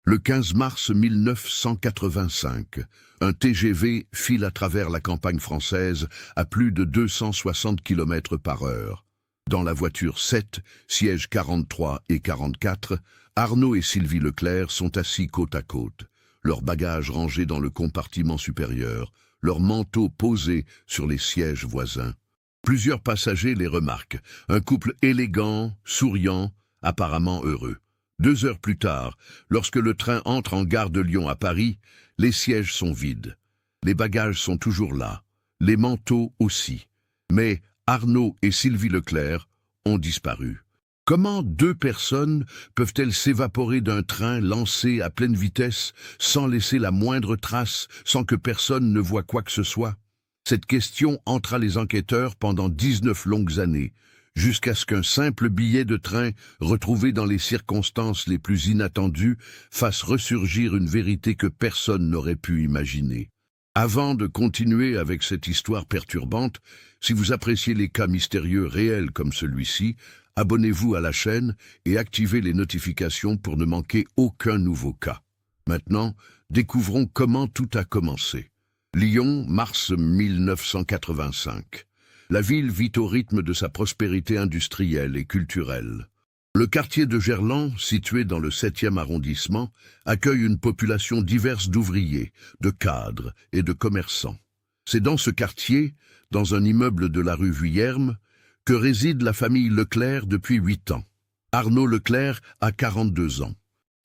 Le 15 mars 1985, un TGV file à travers la campagne française à plus de 260 km par heure. Dans la voiture 7, sièges 43 et 44, Arnaud et Sylvie Leclerc sont assis côte à côte, leurs bagages rangés dans le compartiment supérieur, leurs manteaux posés sur les sièges voisins. Plusieurs passagers les remarquent, un couple élégant, souriant, apparemment heureux. 2 heures plus tard, lorsque le train entre en gare de Lyon à Paris, les sièges sont vides. Les bagages sont toujours là, les manteaux aussi. Mais Arnaud et Sylvie Leclerc ont disparu. Comment 2 personnes peuvent-elles s'évaporer d'un train lancé à pleine vitesse sans laisser la moindre trace, sans que personne ne voie quoi que ce soit? Cette question entra les enquêteurs pendant 19 longues années, jusqu'à ce qu'un simple billet de train retrouvé dans les circonstances les plus inattendues fasse ressurgir une vérité que personne n'aurait pu imaginer. Avant de continuer avec cette histoire perturbante, si vous appréciez les cas mystérieux réels comme celui-ci, abonnez-vous à la chaîne et activez les notifications pour ne manquer aucun nouveau cas. Maintenant, découvrons comment tout a commencé. Lyon, mars 1985. La ville vit au rythme de sa prospérité industrielle et culturelle. Le quartier de Gerland, situé dans le 7e arrondissement, accueille une population diverse d'ouvriers, de cadres et de commerçants. C'est dans ce quartier, dans un immeuble de la rue Vuillerme, que réside la famille Leclerc depuis 8 ans. Arnaud Leclerc a 42 ans.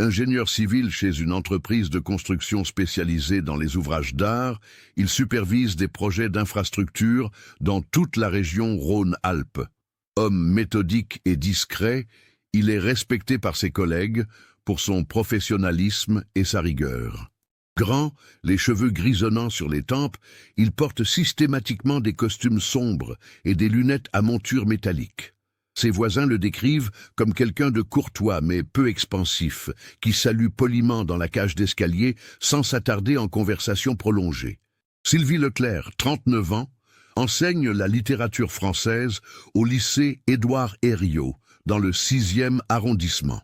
Ingénieur civil chez une entreprise de construction spécialisée dans les ouvrages d'art, il supervise des projets d'infrastructure dans toute la région Rhône-Alpes. Homme méthodique et discret, il est respecté par ses collègues pour son professionnalisme et sa rigueur. Grand, les cheveux grisonnants sur les tempes, il porte systématiquement des costumes sombres et des lunettes à monture métallique. Ses voisins le décrivent comme quelqu'un de courtois mais peu expansif, qui salue poliment dans la cage d'escalier sans s'attarder en conversation prolongée. Sylvie Leclerc, 39 ans, enseigne la littérature française au lycée Édouard Herriot, dans le 6e arrondissement.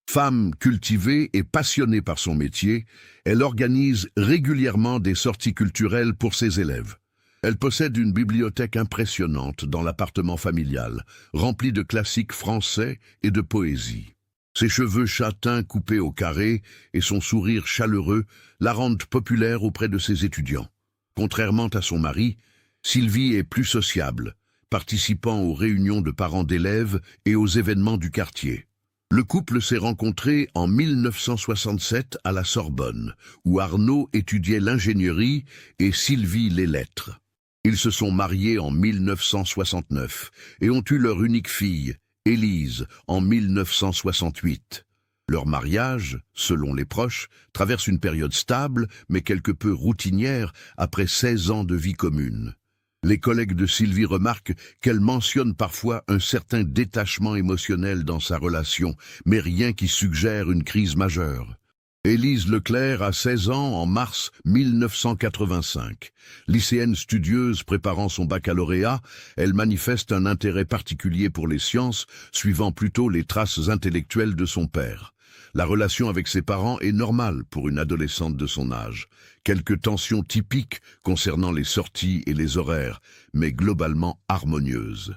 Femme cultivée et passionnée par son métier, elle organise régulièrement des sorties culturelles pour ses élèves. Elle possède une bibliothèque impressionnante dans l'appartement familial, remplie de classiques français et de poésie. Ses cheveux châtains coupés au carré et son sourire chaleureux la rendent populaire auprès de ses étudiants. Contrairement à son mari, Sylvie est plus sociable, participant aux réunions de parents d'élèves et aux événements du quartier. Le couple s'est rencontré en 1967 à la Sorbonne, où Arnaud étudiait l'ingénierie et Sylvie les lettres. Ils se sont mariés en 1969 et ont eu leur unique fille, Élise, en 1968. Leur mariage, selon les proches, traverse une période stable mais quelque peu routinière après 16 ans de vie commune. Les collègues de Sylvie remarquent qu'elle mentionne parfois un certain détachement émotionnel dans sa relation, mais rien qui suggère une crise majeure. Élise Leclerc a 16 ans en mars 1985. Lycéenne studieuse préparant son baccalauréat, elle manifeste un intérêt particulier pour les sciences, suivant plutôt les traces intellectuelles de son père. La relation avec ses parents est normale pour une adolescente de son âge. Quelques tensions typiques concernant les sorties et les horaires, mais globalement harmonieuses.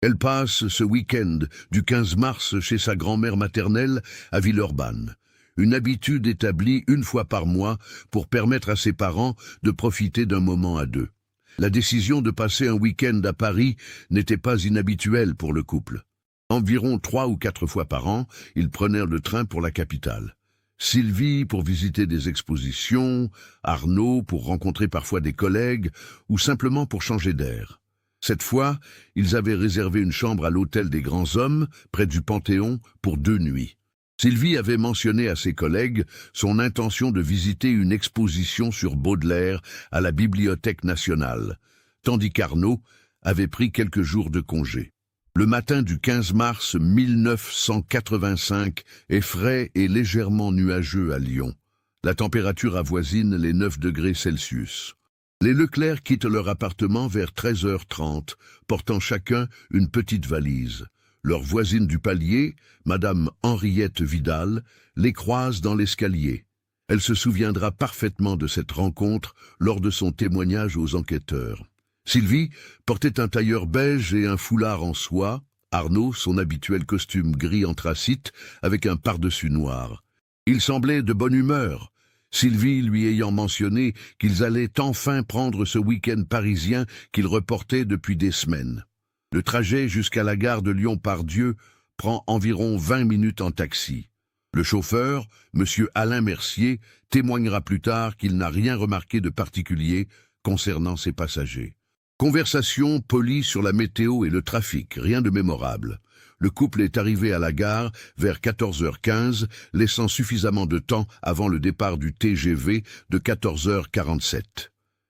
Elle passe ce week-end du 15 mars chez sa grand-mère maternelle à Villeurbanne. Une habitude établie une fois par mois pour permettre à ses parents de profiter d'un moment à deux. La décision de passer un week-end à Paris n'était pas inhabituelle pour le couple. Environ 3 ou 4 fois par an, ils prenaient le train pour la capitale. Sylvie pour visiter des expositions, Arnaud pour rencontrer parfois des collègues ou simplement pour changer d'air. Cette fois, ils avaient réservé une chambre à l'hôtel des Grands Hommes, près du Panthéon, pour 2 nuits. Sylvie avait mentionné à ses collègues son intention de visiter une exposition sur Baudelaire à la Bibliothèque nationale, tandis qu'Arnaud avait pris quelques jours de congé. Le matin du 15 mars 1985 est frais et légèrement nuageux à Lyon. La température avoisine les 9 degrés Celsius. Les Leclerc quittent leur appartement vers 13h30, portant chacun une petite valise. Leur voisine du palier, Madame Henriette Vidal, les croise dans l'escalier. Elle se souviendra parfaitement de cette rencontre lors de son témoignage aux enquêteurs. Sylvie portait un tailleur beige et un foulard en soie, Arnaud son habituel costume gris anthracite avec un pardessus noir. Il semblait de bonne humeur, Sylvie lui ayant mentionné qu'ils allaient enfin prendre ce week-end parisien qu'ils reportaient depuis des semaines. Le trajet jusqu'à la gare de Lyon-Part-Dieu prend environ 20 minutes en taxi. Le chauffeur, M. Alain Mercier, témoignera plus tard qu'il n'a rien remarqué de particulier concernant ses passagers. Conversation polie sur la météo et le trafic, rien de mémorable. Le couple est arrivé à la gare vers 14h15, laissant suffisamment de temps avant le départ du TGV de 14h47.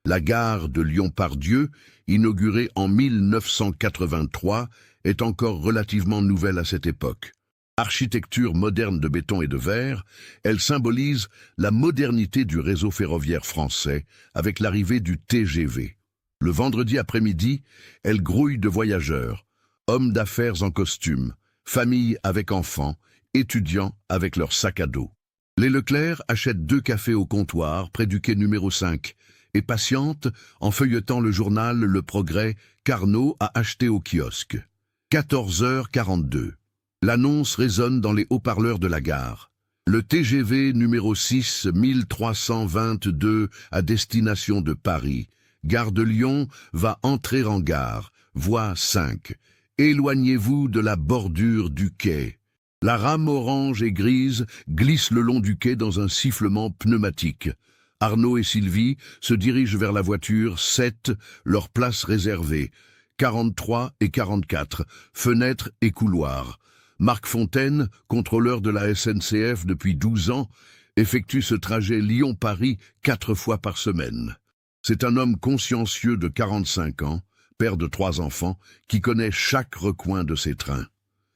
La gare de Lyon-Part-Dieu, inaugurée en 1983, est encore relativement nouvelle à cette époque. Architecture moderne de béton et de verre, elle symbolise la modernité du réseau ferroviaire français avec l'arrivée du TGV. Le vendredi après-midi, elle grouille de voyageurs, hommes d'affaires en costume, familles avec enfants, étudiants avec leurs sacs à dos. Les Leclerc achètent 2 cafés au comptoir près du quai numéro 5 et patientent en feuilletant le journal Le Progrès qu'Arnaud a acheté au kiosque. 14h42. L'annonce résonne dans les haut-parleurs de la gare. Le TGV numéro 6 1322 à destination de Paris, gare de Lyon, va entrer en gare, voie 5. Éloignez-vous de la bordure du quai. La rame orange et grise glisse le long du quai dans un sifflement pneumatique. Arnaud et Sylvie se dirigent vers la voiture 7, leur place réservée. 43 et 44, fenêtres et couloirs. Marc Fontaine, contrôleur de la SNCF depuis 12 ans, effectue ce trajet Lyon-Paris 4 fois par semaine. C'est un homme consciencieux de 45 ans, père de 3 enfants, qui connaît chaque recoin de ses trains.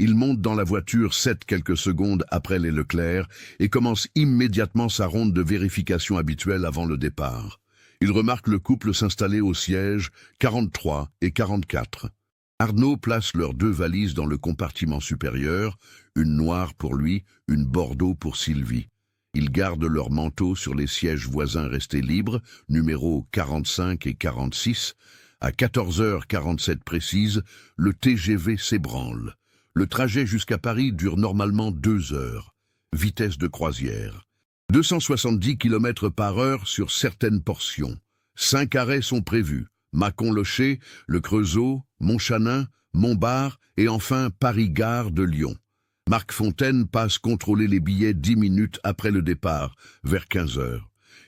Il monte dans la voiture 7 quelques secondes après les Leclerc et commence immédiatement sa ronde de vérification habituelle avant le départ. Il remarque le couple s'installer au siège 43 et 44. Arnaud place leurs 2 valises dans le compartiment supérieur, une noire pour lui, une bordeaux pour Sylvie. Ils gardent leurs manteaux sur les sièges voisins restés libres, numéros 45 et 46. À 14h47 précise, le TGV s'ébranle. Le trajet jusqu'à Paris dure normalement 2 heures. Vitesse de croisière. 270 km/h sur certaines portions. 5 arrêts sont prévus. Mâcon-Locher, Le Creusot, Montchanin, Montbard et enfin Paris-Gare de Lyon. Marc Fontaine passe contrôler les billets 10 minutes après le départ, vers 15h.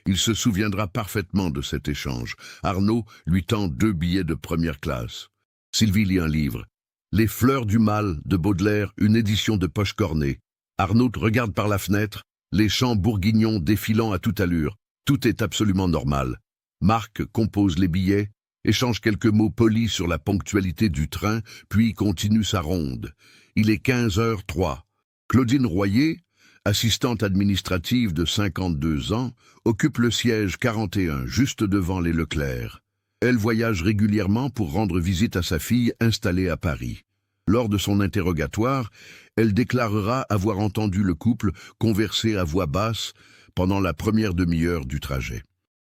Il se souviendra parfaitement de cet échange. Arnaud lui tend 2 billets de première classe. Sylvie lit un livre. Les Fleurs du Mal de Baudelaire, une édition de poche cornée. Arnaud regarde par la fenêtre, les champs bourguignons défilant à toute allure. Tout est absolument normal. Marc compose les billets, échange quelques mots polis sur la ponctualité du train, puis continue sa ronde. Il est 15h03. Claudine Royer, assistante administrative de 52 ans, occupe le siège 41, juste devant les Leclerc. Elle voyage régulièrement pour rendre visite à sa fille installée à Paris. Lors de son interrogatoire, elle déclarera avoir entendu le couple converser à voix basse pendant la première demi-heure du trajet.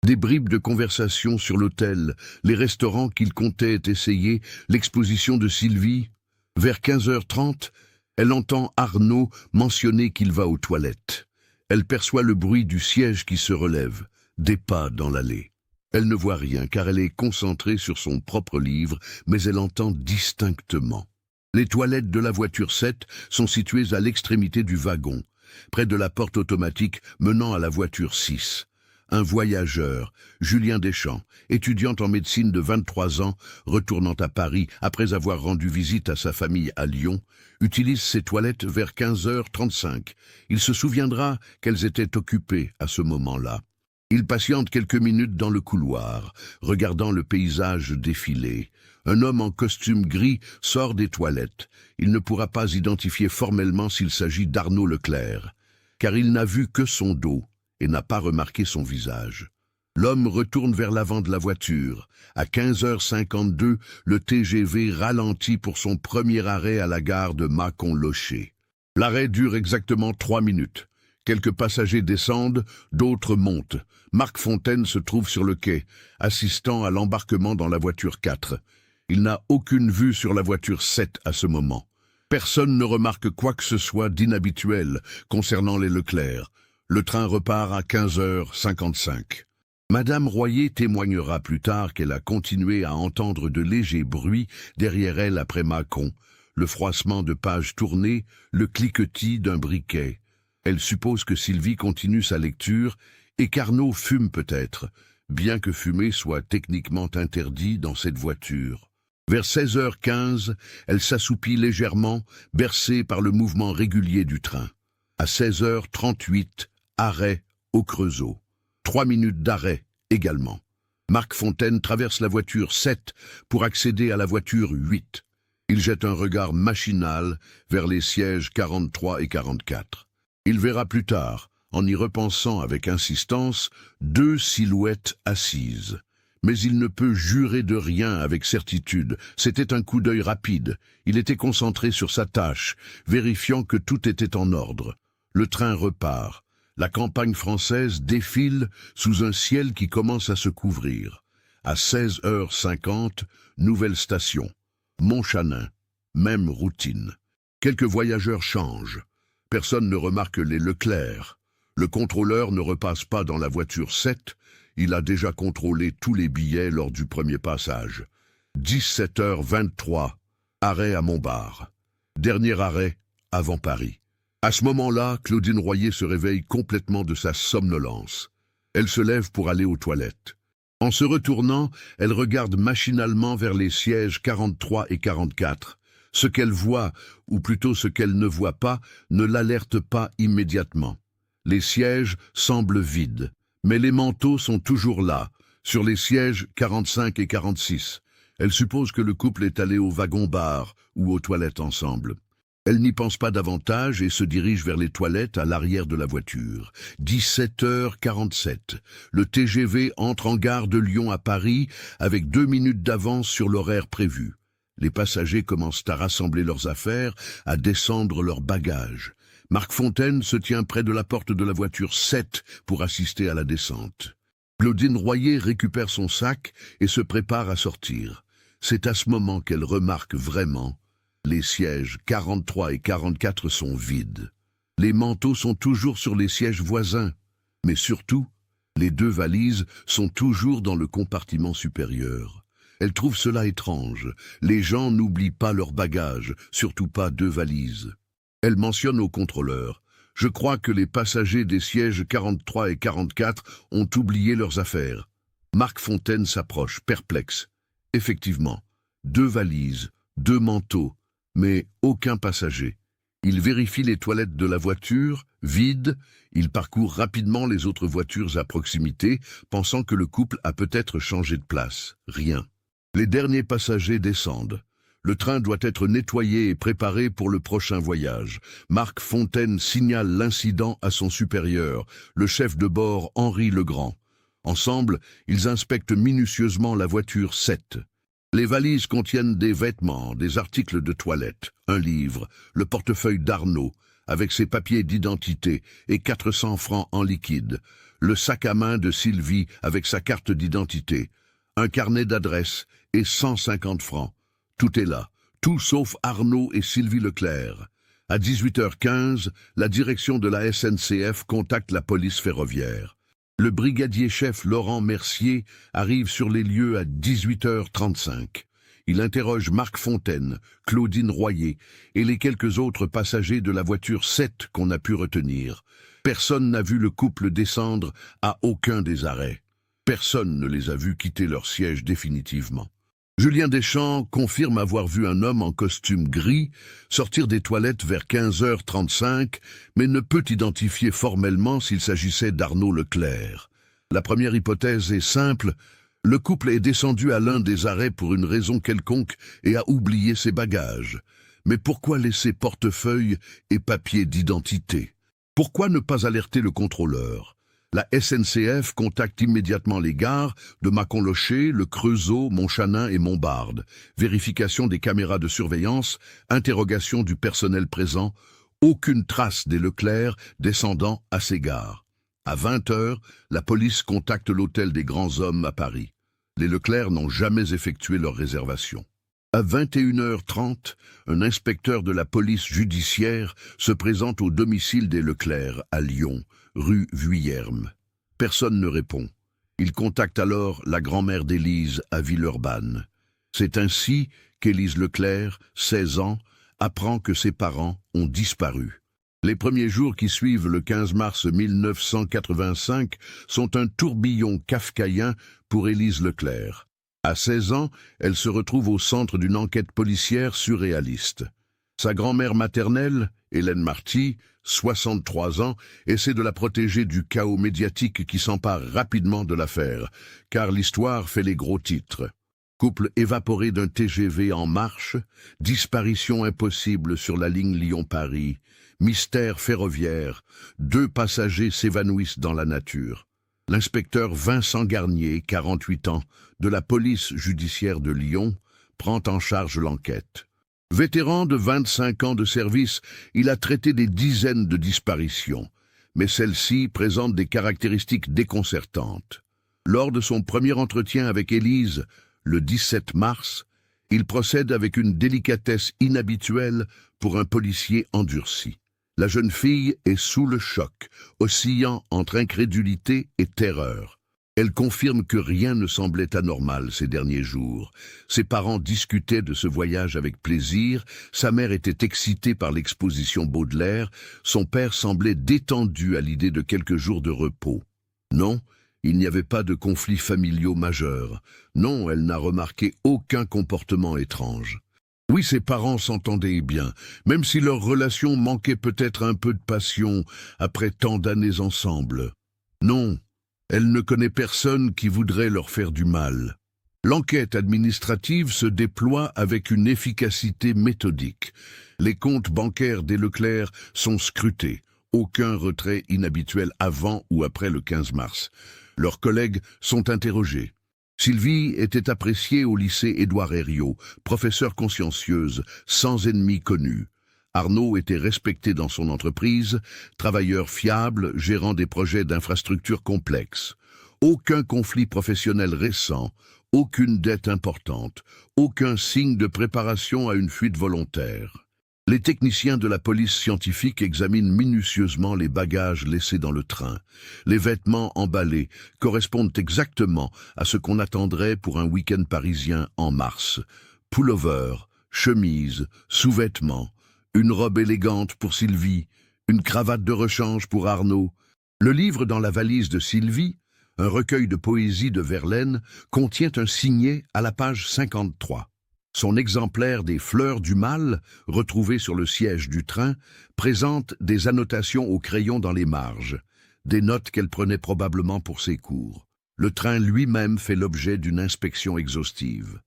Des bribes de conversation sur l'hôtel, les restaurants qu'il comptait essayer, l'exposition de Sylvie. Vers 15h30, elle entend Arnaud mentionner qu'il va aux toilettes. Elle perçoit le bruit du siège qui se relève, des pas dans l'allée. Elle ne voit rien car elle est concentrée sur son propre livre, mais elle entend distinctement. Les toilettes de la voiture 7 sont situées à l'extrémité du wagon, près de la porte automatique menant à la voiture 6. Un voyageur, Julien Deschamps, étudiant en médecine de 23 ans, retournant à Paris après avoir rendu visite à sa famille à Lyon, utilise ses toilettes vers 15h35. Il se souviendra qu'elles étaient occupées à ce moment-là. Il patiente quelques minutes dans le couloir, regardant le paysage défiler. Un homme en costume gris sort des toilettes. Il ne pourra pas identifier formellement s'il s'agit d'Arnaud Leclerc, car il n'a vu que son dos et n'a pas remarqué son visage. L'homme retourne vers l'avant de la voiture. À 15h52, le TGV ralentit pour son premier arrêt à la gare de Mâcon-Locher. L'arrêt dure exactement 3 minutes. Quelques passagers descendent, d'autres montent. Marc Fontaine se trouve sur le quai, assistant à l'embarquement dans la voiture 4. Il n'a aucune vue sur la voiture 7 à ce moment. Personne ne remarque quoi que ce soit d'inhabituel concernant les Leclerc. Le train repart à 15h55. Madame Royer témoignera plus tard qu'elle a continué à entendre de légers bruits derrière elle après Mâcon, le froissement de pages tournées, le cliquetis d'un briquet. Elle suppose que Sylvie continue sa lecture et qu'Arnaud fume peut-être, bien que fumer soit techniquement interdit dans cette voiture. Vers 16h15, elle s'assoupit légèrement, bercée par le mouvement régulier du train. À 16h38, arrêt au Creusot. 3 minutes d'arrêt également. Marc Fontaine traverse la voiture 7 pour accéder à la voiture 8. Il jette un regard machinal vers les sièges 43 et 44. Il verra plus tard, en y repensant avec insistance, 2 silhouettes assises. Mais il ne peut jurer de rien avec certitude. C'était un coup d'œil rapide. Il était concentré sur sa tâche, vérifiant que tout était en ordre. Le train repart. La campagne française défile sous un ciel qui commence à se couvrir. À 16h50, nouvelle station. Montchanin, même routine. Quelques voyageurs changent. Personne ne remarque les Leclerc. Le contrôleur ne repasse pas dans la voiture 7. Il a déjà contrôlé tous les billets lors du premier passage. 17h23, arrêt à Montbard. Dernier arrêt, avant Paris. À ce moment-là, Claudine Royer se réveille complètement de sa somnolence. Elle se lève pour aller aux toilettes. En se retournant, elle regarde machinalement vers les sièges 43 et 44. Ce qu'elle voit, ou plutôt ce qu'elle ne voit pas, ne l'alerte pas immédiatement. Les sièges semblent vides, mais les manteaux sont toujours là, sur les sièges 45 et 46. Elle suppose que le couple est allé au wagon-bar ou aux toilettes ensemble. Elle n'y pense pas davantage et se dirige vers les toilettes à l'arrière de la voiture. 17h47. Le TGV entre en gare de Lyon à Paris avec 2 minutes d'avance sur l'horaire prévu. Les passagers commencent à rassembler leurs affaires, à descendre leurs bagages. Marc Fontaine se tient près de la porte de la voiture 7 pour assister à la descente. Claudine Royer récupère son sac et se prépare à sortir. C'est à ce moment qu'elle remarque vraiment. Les sièges 43 et 44 sont vides. Les manteaux sont toujours sur les sièges voisins. Mais surtout, les 2 valises sont toujours dans le compartiment supérieur. Elle trouve cela étrange. Les gens n'oublient pas leurs bagages, surtout pas 2 valises. Elle mentionne au contrôleur. Je crois que les passagers des sièges 43 et 44 ont oublié leurs affaires. Marc Fontaine s'approche, perplexe. Effectivement, 2 valises, 2 manteaux, mais aucun passager. Il vérifie les toilettes de la voiture, vides. Il parcourt rapidement les autres voitures à proximité, pensant que le couple a peut-être changé de place. Rien. Les derniers passagers descendent. Le train doit être nettoyé et préparé pour le prochain voyage. Marc Fontaine signale l'incident à son supérieur, le chef de bord Henri Legrand. Ensemble, ils inspectent minutieusement la voiture 7. Les valises contiennent des vêtements, des articles de toilette, un livre, le portefeuille d'Arnaud, avec ses papiers d'identité et 400 francs en liquide, le sac à main de Sylvie avec sa carte d'identité, un carnet d'adresse et 150 francs. Tout est là, tout sauf Arnaud et Sylvie Leclerc. À 18h15, la direction de la SNCF contacte la police ferroviaire. Le brigadier-chef Laurent Mercier arrive sur les lieux à 18h35. Il interroge Marc Fontaine, Claudine Royer et les quelques autres passagers de la voiture 7 qu'on a pu retenir. Personne n'a vu le couple descendre à aucun des arrêts. Personne ne les a vus quitter leur siège définitivement. Julien Deschamps confirme avoir vu un homme en costume gris sortir des toilettes vers 15h35, mais ne peut identifier formellement s'il s'agissait d'Arnaud Leclerc. La première hypothèse est simple, le couple est descendu à l'un des arrêts pour une raison quelconque et a oublié ses bagages. Mais pourquoi laisser portefeuille et papier d'identité? Pourquoi ne pas alerter le contrôleur? La SNCF contacte immédiatement les gares de Mâcon-Locher, le Creusot, Montchanin et Montbard. Vérification des caméras de surveillance, interrogation du personnel présent, Aucune trace des Leclerc descendant à ces gares. À 20 heures, la police contacte l'hôtel des Grands Hommes à Paris. Les Leclerc n'ont jamais effectué leur réservation. À 21h30, un inspecteur de la police judiciaire se présente au domicile des Leclerc, à Lyon, rue Vuillerme. Personne ne répond. Il contacte alors la grand-mère d'Élise à Villeurbanne. C'est ainsi qu'Élise Leclerc, 16 ans, apprend que ses parents ont disparu. Les premiers jours qui suivent le 15 mars 1985 sont un tourbillon kafkaïen pour Élise Leclerc. À 16 ans, elle se retrouve au centre d'une enquête policière surréaliste. Sa grand-mère maternelle, Hélène Marty, 63 ans, essaie de la protéger du chaos médiatique qui s'empare rapidement de l'affaire, car l'histoire fait les gros titres. Couple évaporé d'un TGV en marche, disparition impossible sur la ligne Lyon-Paris, mystère ferroviaire, 2 passagers s'évanouissent dans la nature. L'inspecteur Vincent Garnier, 48 ans, de la police judiciaire de Lyon, prend en charge l'enquête. Vétéran de 25 ans de service, il a traité des dizaines de disparitions, mais celle-ci présente des caractéristiques déconcertantes. Lors de son premier entretien avec Élise, le 17 mars, il procède avec une délicatesse inhabituelle pour un policier endurci. La jeune fille est sous le choc, oscillant entre incrédulité et terreur. Elle confirme que rien ne semblait anormal ces derniers jours. Ses parents discutaient de ce voyage avec plaisir, sa mère était excitée par l'exposition Baudelaire, son père semblait détendu à l'idée de quelques jours de repos. Non, il n'y avait pas de conflits familiaux majeurs. Non, elle n'a remarqué aucun comportement étrange. Oui, ses parents s'entendaient bien, même si leur relation manquait peut-être un peu de passion après tant d'années ensemble. Non, elle ne connaît personne qui voudrait leur faire du mal. L'enquête administrative se déploie avec une efficacité méthodique. Les comptes bancaires des Leclerc sont scrutés. Aucun retrait inhabituel avant ou après le 15 mars. Leurs collègues sont interrogés. Sylvie était appréciée au lycée Édouard Herriot, professeure consciencieuse, sans ennemis connus. Arnaud était respecté dans son entreprise, travailleur fiable, gérant des projets d'infrastructures complexes. Aucun conflit professionnel récent, aucune dette importante, aucun signe de préparation à une fuite volontaire. Les techniciens de la police scientifique examinent minutieusement les bagages laissés dans le train. Les vêtements emballés correspondent exactement à ce qu'on attendrait pour un week-end parisien en mars. Pullover, chemise, sous-vêtements, une robe élégante pour Sylvie, une cravate de rechange pour Arnaud. Le livre dans la valise de Sylvie, un recueil de poésie de Verlaine, contient un signet à la page 53. Son exemplaire des Fleurs du Mal, retrouvé sur le siège du train, présente des annotations au crayon dans les marges, des notes qu'elle prenait probablement pour ses cours. Le train lui-même fait l'objet d'une inspection exhaustive.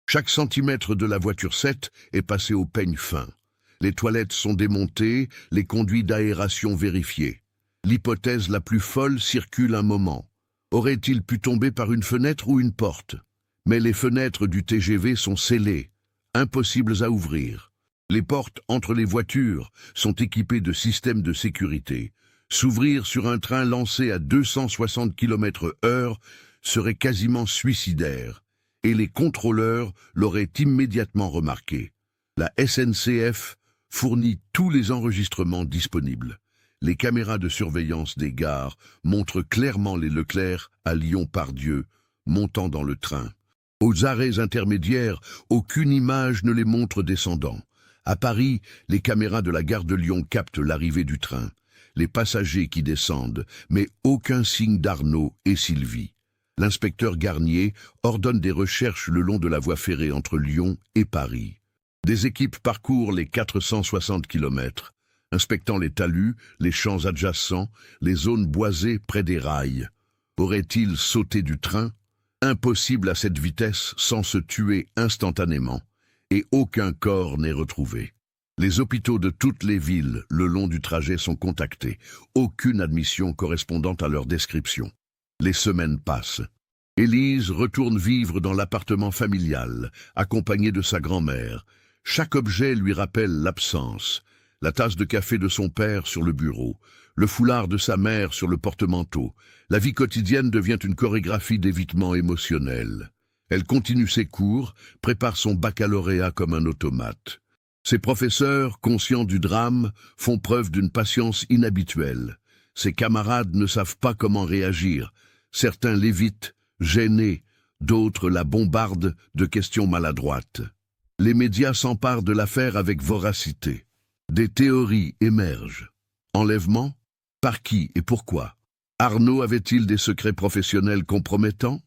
Chaque centimètre de la voiture 7 est passé au peigne fin. Les toilettes sont démontées, les conduits d'aération vérifiés. L'hypothèse la plus folle circule un moment. Aurait-il pu tomber par une fenêtre ou une porte ? Mais les fenêtres du TGV sont scellées, impossibles à ouvrir. Les portes entre les voitures sont équipées de systèmes de sécurité. S'ouvrir sur un train lancé à 260 km/h serait quasiment suicidaire, et les contrôleurs l'auraient immédiatement remarqué. La SNCF fournit tous les enregistrements disponibles. Les caméras de surveillance des gares montrent clairement les Leclerc à Lyon-Pardieu, montant dans le train. Aux arrêts intermédiaires, aucune image ne les montre descendant. À Paris, les caméras de la gare de Lyon captent l'arrivée du train, les passagers qui descendent, mais aucun signe d'Arnaud et Sylvie. L'inspecteur Garnier ordonne des recherches le long de la voie ferrée entre Lyon et Paris. Des équipes parcourent les 460 km, inspectant les talus, les champs adjacents, les zones boisées près des rails. Aurait-il sauté du train ? Impossible à cette vitesse sans se tuer instantanément, et aucun corps n'est retrouvé. Les hôpitaux de toutes les villes le long du trajet sont contactés, aucune admission correspondant à leur description. Les semaines passent. Élise retourne vivre dans l'appartement familial, accompagnée de sa grand-mère. Chaque objet lui rappelle l'absence. la tasse de café de son père sur le bureau, le foulard de sa mère sur le porte-manteau. La vie quotidienne devient une chorégraphie d'évitement émotionnel. Elle continue ses cours, prépare son baccalauréat comme un automate. Ses professeurs, conscients du drame, font preuve d'une patience inhabituelle. Ses camarades ne savent pas comment réagir. Certains l'évitent, gênés, d'autres la bombardent de questions maladroites. Les médias s'emparent de l'affaire avec voracité. Des théories émergent. Enlèvement? Par qui et pourquoi? Arnaud avait-il des secrets professionnels compromettants?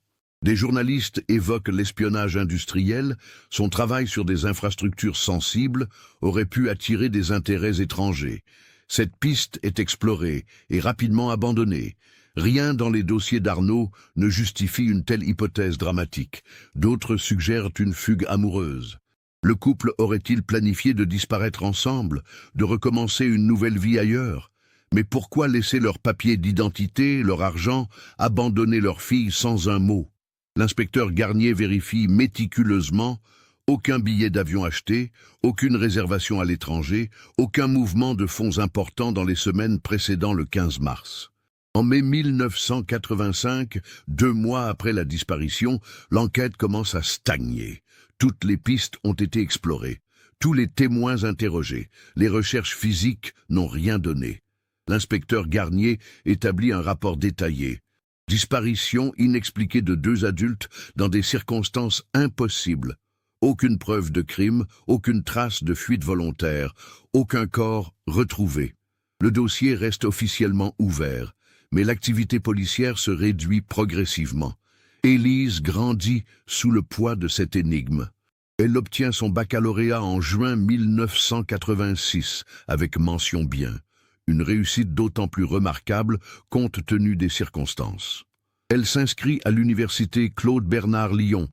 Des journalistes évoquent l'espionnage industriel. Son travail sur des infrastructures sensibles aurait pu attirer des intérêts étrangers. Cette piste est explorée et rapidement abandonnée. Rien dans les dossiers d'Arnaud ne justifie une telle hypothèse dramatique. D'autres suggèrent une fugue amoureuse. Le couple aurait-il planifié de disparaître ensemble, de recommencer une nouvelle vie ailleurs? Mais pourquoi laisser leurs papiers d'identité, leur argent, abandonner leur fille sans un mot? L'inspecteur Garnier vérifie méticuleusement: aucun billet d'avion acheté, aucune réservation à l'étranger, aucun mouvement de fonds important dans les semaines précédant le 15 mars. En mai 1985, 2 mois après la disparition, l'enquête commence à stagner. Toutes les pistes ont été explorées, tous les témoins interrogés, les recherches physiques n'ont rien donné. L'inspecteur Garnier établit un rapport détaillé. Disparition inexpliquée de 2 adultes dans des circonstances impossibles. Aucune preuve de crime, aucune trace de fuite volontaire, aucun corps retrouvé. Le dossier reste officiellement ouvert, mais l'activité policière se réduit progressivement. Élise grandit sous le poids de cette énigme. Elle obtient son baccalauréat en juin 1986 avec mention bien. Une réussite d'autant plus remarquable compte tenu des circonstances. Elle s'inscrit à l'université Claude Bernard Lyon,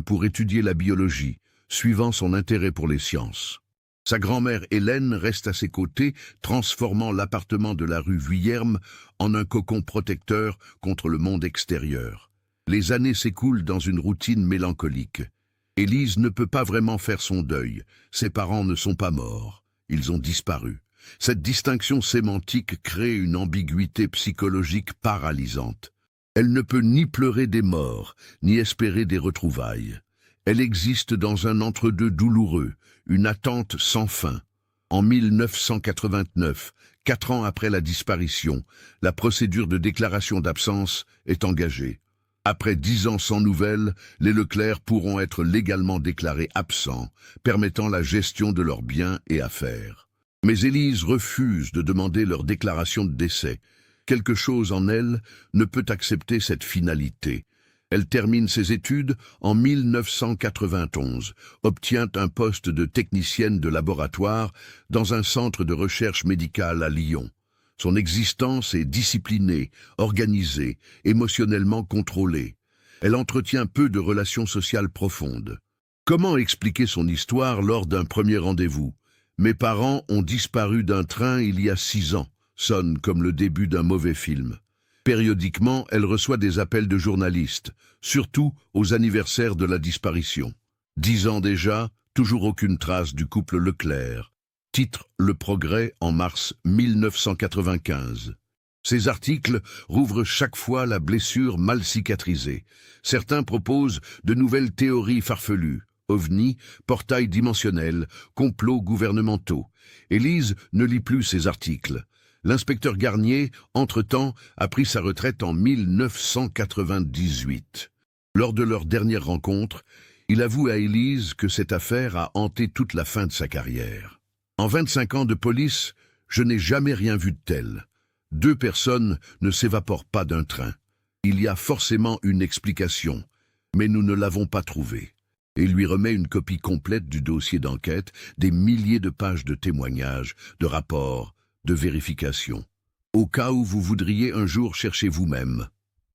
pour étudier la biologie, suivant son intérêt pour les sciences. Sa grand-mère Hélène reste à ses côtés, transformant l'appartement de la rue Vuillerme en un cocon protecteur contre le monde extérieur. Les années s'écoulent dans une routine mélancolique. Élise ne peut pas vraiment faire son deuil. Ses parents ne sont pas morts. Ils ont disparu. Cette distinction sémantique crée une ambiguïté psychologique paralysante. Elle ne peut ni pleurer des morts, ni espérer des retrouvailles. Elle existe dans un entre-deux douloureux, une attente sans fin. En 1989, 4 ans après la disparition, la procédure de déclaration d'absence est engagée. Après 10 ans sans nouvelles, les Leclerc pourront être légalement déclarés absents, permettant la gestion de leurs biens et affaires. Mais Élise refuse de demander leur déclaration de décès. Quelque chose en elle ne peut accepter cette finalité. Elle termine ses études en 1991, obtient un poste de technicienne de laboratoire dans un centre de recherche médicale à Lyon. Son existence est disciplinée, organisée, émotionnellement contrôlée. Elle entretient peu de relations sociales profondes. Comment expliquer son histoire lors d'un premier rendez-vous? Mes parents ont disparu d'un train il y a 6 ans, sonne comme le début d'un mauvais film. Périodiquement, elle reçoit des appels de journalistes, surtout aux anniversaires de la disparition. 10 ans déjà, toujours aucune trace du couple Leclerc. Titre Le Progrès en mars 1995. Ces articles rouvrent chaque fois la blessure mal cicatrisée. Certains proposent de nouvelles théories farfelues. OVNI, portails dimensionnels, complots gouvernementaux. Élise ne lit plus ces articles. L'inspecteur Garnier, entre-temps, a pris sa retraite en 1998. Lors de leur dernière rencontre, il avoue à Élise que cette affaire a hanté toute la fin de sa carrière. En 25 ans de police, je n'ai jamais rien vu de tel. 2 personnes ne s'évaporent pas d'un train. Il y a forcément une explication, mais nous ne l'avons pas trouvée. Et il lui remet une copie complète du dossier d'enquête, des milliers de pages de témoignages, de rapports, de vérifications. Au cas où vous voudriez un jour chercher vous-même.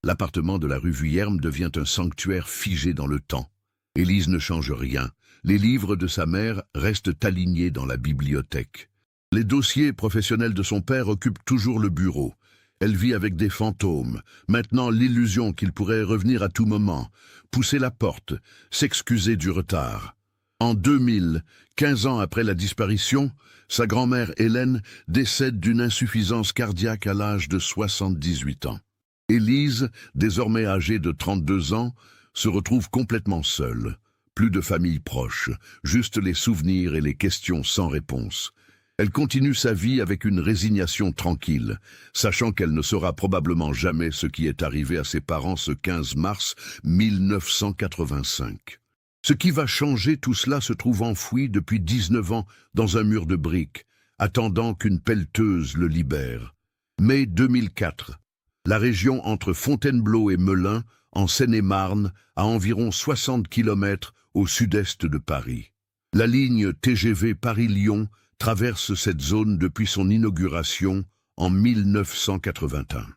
L'appartement de la rue Vuillerme devient un sanctuaire figé dans le temps. Élise ne change rien. Les livres de sa mère restent alignés dans la bibliothèque. Les dossiers professionnels de son père occupent toujours le bureau. Elle vit avec des fantômes, maintenant l'illusion qu'il pourrait revenir à tout moment, pousser la porte, s'excuser du retard. En 2000, 15 ans après la disparition, sa grand-mère Hélène décède d'une insuffisance cardiaque à l'âge de 78 ans. Élise, désormais âgée de 32 ans, se retrouve complètement seule. Plus de famille proche, juste les souvenirs et les questions sans réponse. Elle continue sa vie avec une résignation tranquille, sachant qu'elle ne saura probablement jamais ce qui est arrivé à ses parents ce 15 mars 1985. Ce qui va changer tout cela se trouve enfoui depuis 19 ans dans un mur de briques, attendant qu'une pelleteuse le libère. Mai 2004. La région entre Fontainebleau et Melun, en Seine-et-Marne, à environ 60 km au sud-est de Paris. La ligne TGV Paris-Lyon traverse cette zone depuis son inauguration en 1981.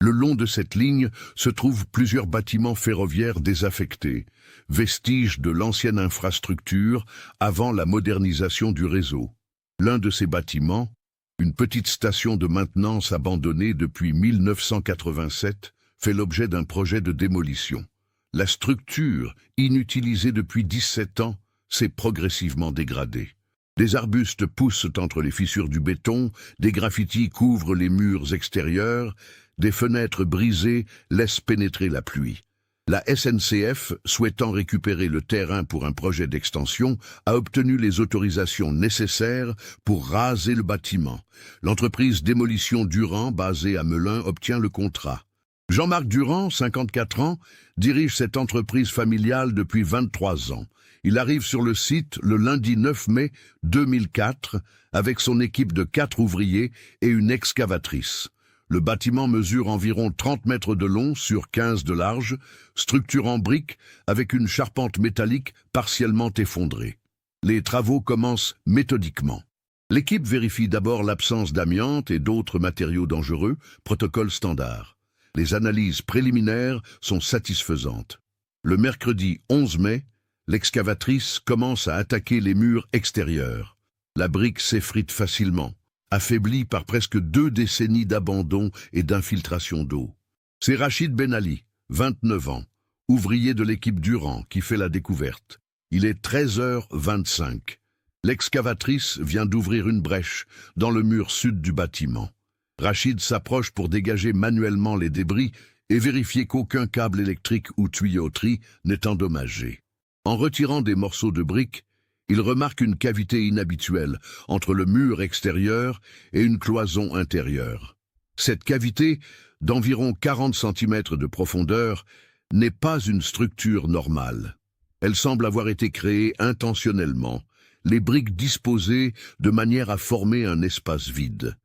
Le long de cette ligne se trouvent plusieurs bâtiments ferroviaires désaffectés, vestiges de l'ancienne infrastructure avant la modernisation du réseau. L'un de ces bâtiments, une petite station de maintenance abandonnée depuis 1987, fait l'objet d'un projet de démolition. La structure, inutilisée depuis 17 ans, s'est progressivement dégradée. Des arbustes poussent entre les fissures du béton, des graffitis couvrent les murs extérieurs, des fenêtres brisées laissent pénétrer la pluie. La SNCF, souhaitant récupérer le terrain pour un projet d'extension, a obtenu les autorisations nécessaires pour raser le bâtiment. L'entreprise Démolition Durand, basée à Melun, obtient le contrat. Jean-Marc Durand, 54 ans, dirige cette entreprise familiale depuis 23 ans. Il arrive sur le site le lundi 9 mai 2004 avec son équipe de 4 ouvriers et une excavatrice. Le bâtiment mesure environ 30 mètres de long sur 15 de large, structure en briques avec une charpente métallique partiellement effondrée. Les travaux commencent méthodiquement. L'équipe vérifie d'abord l'absence d'amiante et d'autres matériaux dangereux, protocole standard. Les analyses préliminaires sont satisfaisantes. Le mercredi 11 mai, l'excavatrice commence à attaquer les murs extérieurs. La brique s'effrite facilement, affaiblie par presque 2 décennies d'abandon et d'infiltration d'eau. C'est Rachid Ben Ali, 29 ans, ouvrier de l'équipe Durand, qui fait la découverte. Il est 13h25. L'excavatrice vient d'ouvrir une brèche dans le mur sud du bâtiment. Rachid s'approche pour dégager manuellement les débris et vérifier qu'aucun câble électrique ou tuyauterie n'est endommagé. En retirant des morceaux de briques, il remarque une cavité inhabituelle entre le mur extérieur et une cloison intérieure. Cette cavité, d'environ 40 cm de profondeur, n'est pas une structure normale. Elle semble avoir été créée intentionnellement, les briques disposées de manière à former un espace vide.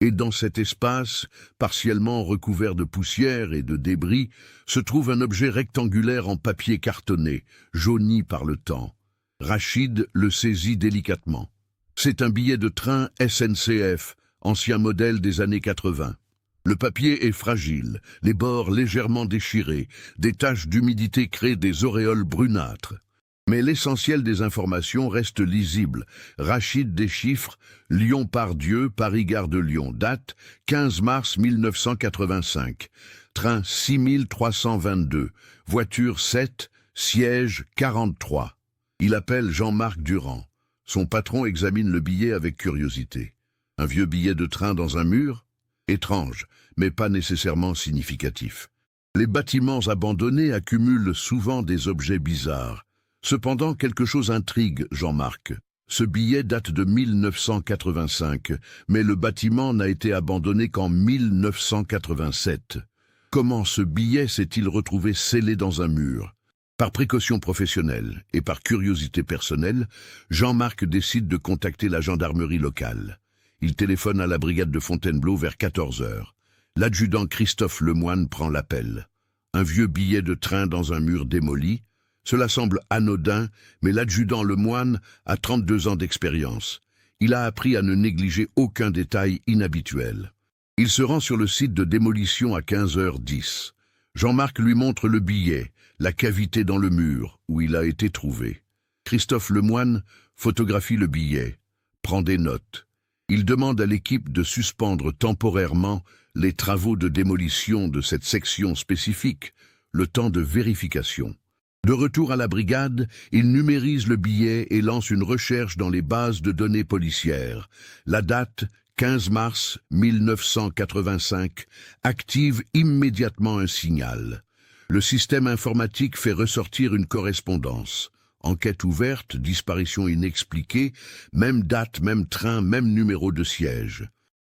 Et dans cet espace, partiellement recouvert de poussière et de débris, se trouve un objet rectangulaire en papier cartonné, jauni par le temps. Rachid le saisit délicatement. C'est un billet de train SNCF, ancien modèle des années 80. Le papier est fragile, les bords légèrement déchirés, des taches d'humidité créent des auréoles brunâtres. Mais l'essentiel des informations reste lisible. Rachid déchiffre Lyon-Part-Dieu, Paris-Gare de Lyon. Date 15 mars 1985. Train 6322. Voiture 7, siège 43. Il appelle Jean-Marc Durand. Son patron examine le billet avec curiosité. Un vieux billet de train dans un mur? Étrange, mais pas nécessairement significatif. Les bâtiments abandonnés accumulent souvent des objets bizarres. Cependant, quelque chose intrigue Jean-Marc. Ce billet date de 1985, mais le bâtiment n'a été abandonné qu'en 1987. Comment ce billet s'est-il retrouvé scellé dans un mur? Par précaution professionnelle et par curiosité personnelle, Jean-Marc décide de contacter la gendarmerie locale. Il téléphone à la brigade de Fontainebleau vers 14 heures. L'adjudant Christophe Lemoine prend l'appel. Un vieux billet de train dans un mur démoli. Cela semble anodin, mais l'adjudant Lemoine a 32 ans d'expérience. Il a appris à ne négliger aucun détail inhabituel. Il se rend sur le site de démolition à 15h10. Jean-Marc lui montre le billet, la cavité dans le mur, où il a été trouvé. Christophe Lemoine photographie le billet, prend des notes. Il demande à l'équipe de suspendre temporairement les travaux de démolition de cette section spécifique, le temps de vérification. De retour à la brigade, il numérise le billet et lance une recherche dans les bases de données policières. La date, 15 mars 1985, active immédiatement un signal. Le système informatique fait ressortir une correspondance. Enquête ouverte, disparition inexpliquée, même date, même train, même numéro de siège.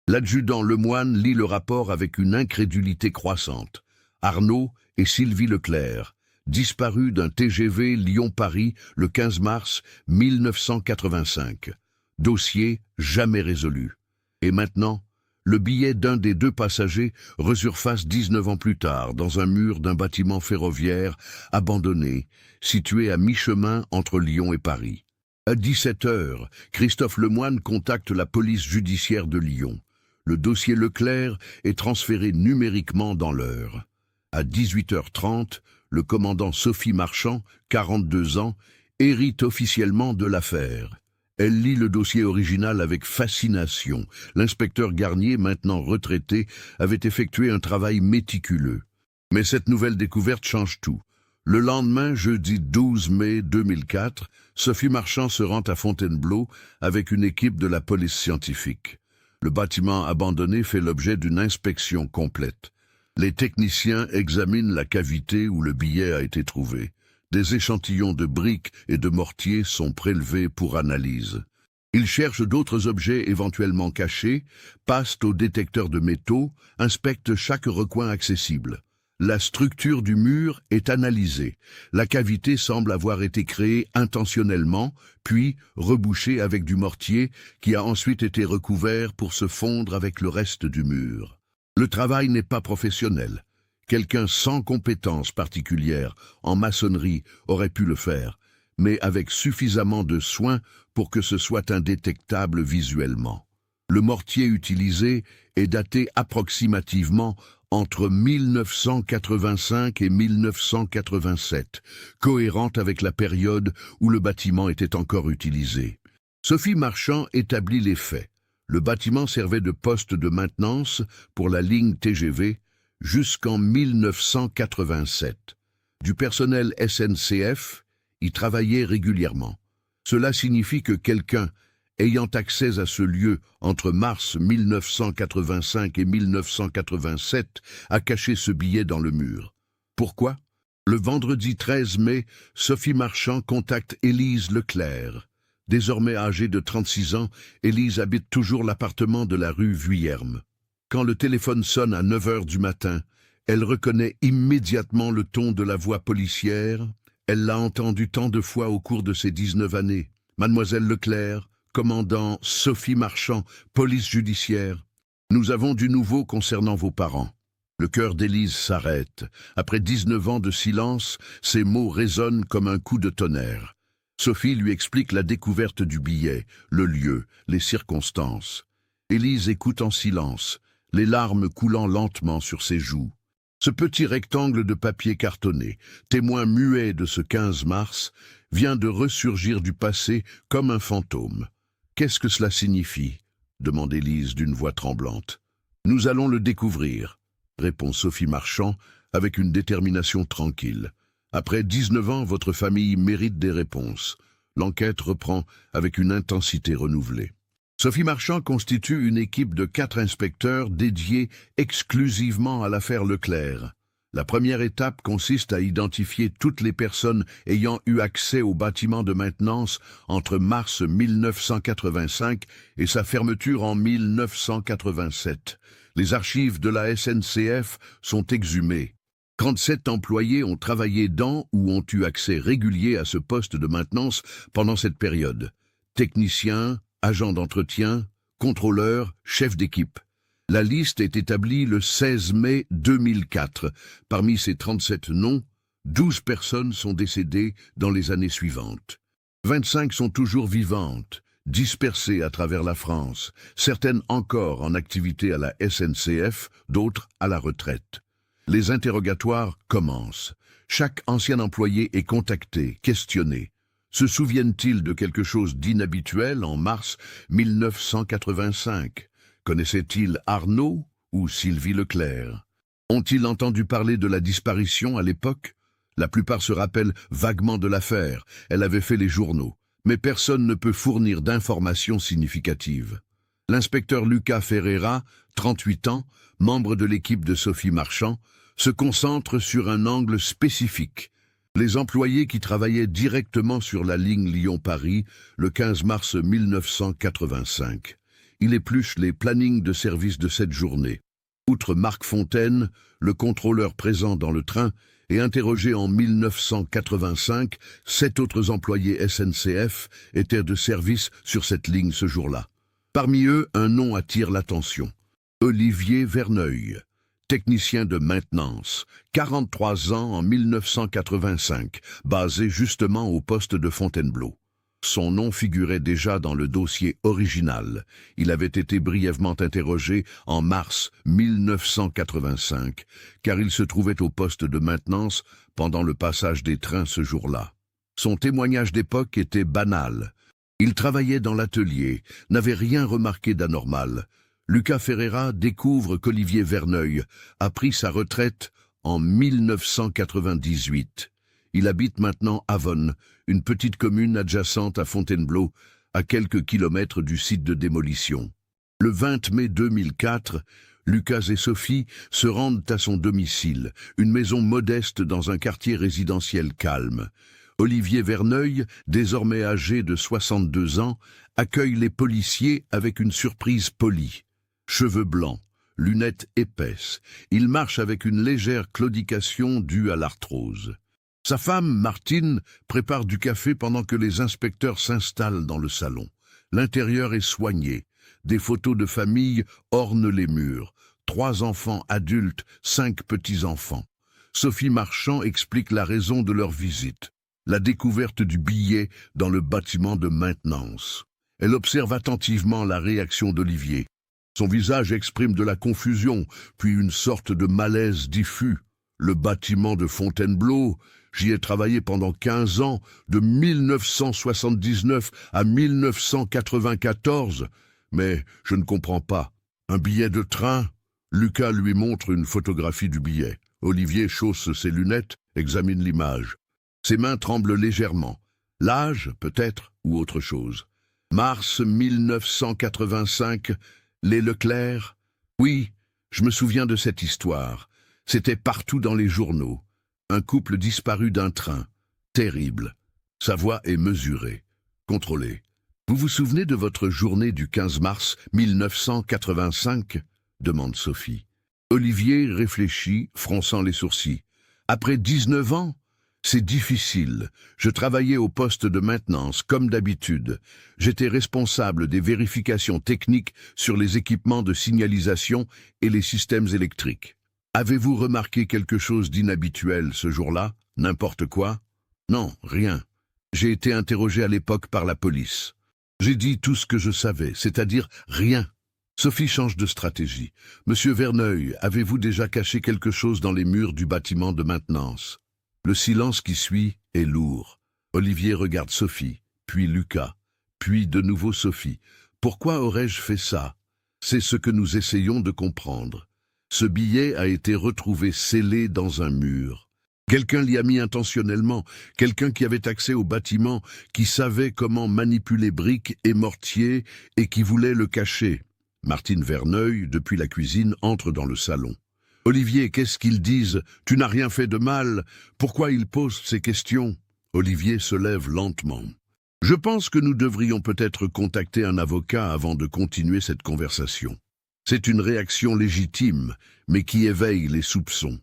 L'adjudant Lemoine lit le rapport avec une incrédulité croissante. Arnaud et Sylvie Leclerc, disparus d'un TGV Lyon-Paris le 15 mars 1985. Dossier jamais résolu. Et maintenant, le billet d'un des deux passagers resurface 19 ans plus tard dans un mur d'un bâtiment ferroviaire abandonné, situé à mi-chemin entre Lyon et Paris. À 17 heures, Christophe Lemoine contacte la police judiciaire de Lyon. Le dossier Leclerc est transféré numériquement dans l'heure. À 18h30, le commandant Sophie Marchand, 42 ans, hérite officiellement de l'affaire. Elle lit le dossier original avec fascination. L'inspecteur Garnier, maintenant retraité, avait effectué un travail méticuleux. Mais cette nouvelle découverte change tout. Le lendemain, jeudi 12 mai 2004, Sophie Marchand se rend à Fontainebleau avec une équipe de la police scientifique. Le bâtiment abandonné fait l'objet d'une inspection complète. Les techniciens examinent la cavité où le billet a été trouvé. Des échantillons de briques et de mortiers sont prélevés pour analyse. Ils cherchent d'autres objets éventuellement cachés, passent au détecteur de métaux, inspectent chaque recoin accessible. La structure du mur est analysée. La cavité semble avoir été créée intentionnellement, puis rebouchée avec du mortier qui a ensuite été recouvert pour se fondre avec le reste du mur. Le travail n'est pas professionnel. Quelqu'un sans compétences particulières en maçonnerie aurait pu le faire, mais avec suffisamment de soin pour que ce soit indétectable visuellement. Le mortier utilisé est daté approximativement entre 1985 et 1987, cohérente avec la période où le bâtiment était encore utilisé. Sophie Marchand établit les faits. Le bâtiment servait de poste de maintenance pour la ligne TGV jusqu'en 1987. Du personnel SNCF y travaillait régulièrement. Cela signifie que quelqu'un ayant accès à ce lieu entre mars 1985 et 1987 a caché ce billet dans le mur. Pourquoi? Le vendredi 13 mai, Sophie Marchand contacte Élise Leclerc. Désormais âgée de 36 ans, Élise habite toujours l'appartement de la rue Vuillerme. Quand le téléphone sonne à 9 heures du matin, elle reconnaît immédiatement le ton de la voix policière. Elle l'a entendu tant de fois au cours de ses 19 années. Mademoiselle Leclerc, commandant Sophie Marchand, police judiciaire. Nous avons du nouveau concernant vos parents. Le cœur d'Élise s'arrête. Après 19 ans de silence, ces mots résonnent comme un coup de tonnerre. Sophie lui explique la découverte du billet, le lieu, les circonstances. Élise écoute en silence, les larmes coulant lentement sur ses joues. Ce petit rectangle de papier cartonné, témoin muet de ce 15 mars, vient de ressurgir du passé comme un fantôme. Qu'est-ce que cela signifie? Demande Élise d'une voix tremblante. Nous allons le découvrir, répond Sophie Marchand avec une détermination tranquille. Après 19 ans, votre famille mérite des réponses. L'enquête reprend avec une intensité renouvelée. Sophie Marchand constitue une équipe de 4 inspecteurs dédiés exclusivement à l'affaire Leclerc. La première étape consiste à identifier toutes les personnes ayant eu accès au bâtiment de maintenance entre mars 1985 et sa fermeture en 1987. Les archives de la SNCF sont exhumées. 37 employés ont travaillé dans ou ont eu accès régulier à ce poste de maintenance pendant cette période. Techniciens, agents d'entretien, contrôleurs, chefs d'équipe. La liste est établie le 16 mai 2004. Parmi ces 37 noms, 12 personnes sont décédées dans les années suivantes. 25 sont toujours vivantes, dispersées à travers la France, certaines encore en activité à la SNCF, d'autres à la retraite. Les interrogatoires commencent. Chaque ancien employé est contacté, questionné. Se souviennent-ils de quelque chose d'inhabituel en mars 1985? Connaissaient-ils Arnaud ou Sylvie Leclerc? Ont-ils entendu parler de la disparition à l'époque? La plupart se rappellent vaguement de l'affaire, elle avait fait les journaux, mais personne ne peut fournir d'informations significatives. L'inspecteur Lucas Ferreira, 38 ans, membre de l'équipe de Sophie Marchand, se concentre sur un angle spécifique. Les employés qui travaillaient directement sur la ligne Lyon-Paris le 15 mars 1985. Il épluche les plannings de service de cette journée. Outre Marc Fontaine, le contrôleur présent dans le train, et interrogé en 1985, 7 autres employés SNCF étaient de service sur cette ligne ce jour-là. Parmi eux, un nom attire l'attention. Olivier Verneuil, technicien de maintenance, 43 ans en 1985, basé justement au poste de Fontainebleau. Son nom figurait déjà dans le dossier original. Il avait été brièvement interrogé en mars 1985, car il se trouvait au poste de maintenance pendant le passage des trains ce jour-là. Son témoignage d'époque était banal. Il travaillait dans l'atelier, n'avait rien remarqué d'anormal. Lucas Ferreira découvre qu'Olivier Verneuil a pris sa retraite en 1998. Il habite maintenant Avonne, une petite commune adjacente à Fontainebleau, à quelques kilomètres du site de démolition. Le 20 mai 2004, Lucas et Sophie se rendent à son domicile, une maison modeste dans un quartier résidentiel calme. Olivier Verneuil, désormais âgé de 62 ans, accueille les policiers avec une surprise polie. Cheveux blancs, lunettes épaisses, il marche avec une légère claudication due à l'arthrose. Sa femme, Martine, prépare du café pendant que les inspecteurs s'installent dans le salon. L'intérieur est soigné. Des photos de famille ornent les murs. 3 enfants adultes, 5 petits-enfants. Sophie Marchand explique la raison de leur visite. La découverte du billet dans le bâtiment de maintenance. Elle observe attentivement la réaction d'Olivier. Son visage exprime de la confusion, puis une sorte de malaise diffus. Le bâtiment de Fontainebleau, j'y ai travaillé pendant 15 ans, de 1979 à 1994, mais je ne comprends pas. Un billet de train? Lucas lui montre une photographie du billet. Olivier chausse ses lunettes, examine l'image. Ses mains tremblent légèrement. L'âge, peut-être, ou autre chose. Mars 1985, les Leclerc? Oui, je me souviens de cette histoire. C'était partout dans les journaux. Un couple disparu d'un train. Terrible. Sa voix est mesurée, contrôlée. Vous vous souvenez de votre journée du 15 mars 1985 demande Sophie. Olivier réfléchit, fronçant les sourcils. Après 19 ans? C'est difficile. Je travaillais au poste de maintenance, comme d'habitude. J'étais responsable des vérifications techniques sur les équipements de signalisation et les systèmes électriques. Avez-vous remarqué quelque chose d'inhabituel ce jour-là? N'importe quoi? Non, rien. J'ai été interrogé à l'époque par la police. J'ai dit tout ce que je savais, c'est-à-dire rien. Sophie change de stratégie. Monsieur Verneuil, avez-vous déjà caché quelque chose dans les murs du bâtiment de maintenance? Le silence qui suit est lourd. Olivier regarde Sophie, puis Lucas, puis de nouveau Sophie. Pourquoi aurais-je fait ça? C'est ce que nous essayons de comprendre. Ce billet a été retrouvé scellé dans un mur. Quelqu'un l'y a mis intentionnellement, quelqu'un qui avait accès au bâtiment, qui savait comment manipuler briques et mortiers et qui voulait le cacher. Martine Verneuil, depuis la cuisine, entre dans le salon. Olivier, qu'est-ce qu'ils disent? Tu n'as rien fait de mal. Pourquoi ils posent ces questions? Olivier se lève lentement. Je pense que nous devrions peut-être contacter un avocat avant de continuer cette conversation. C'est une réaction légitime, mais qui éveille les soupçons.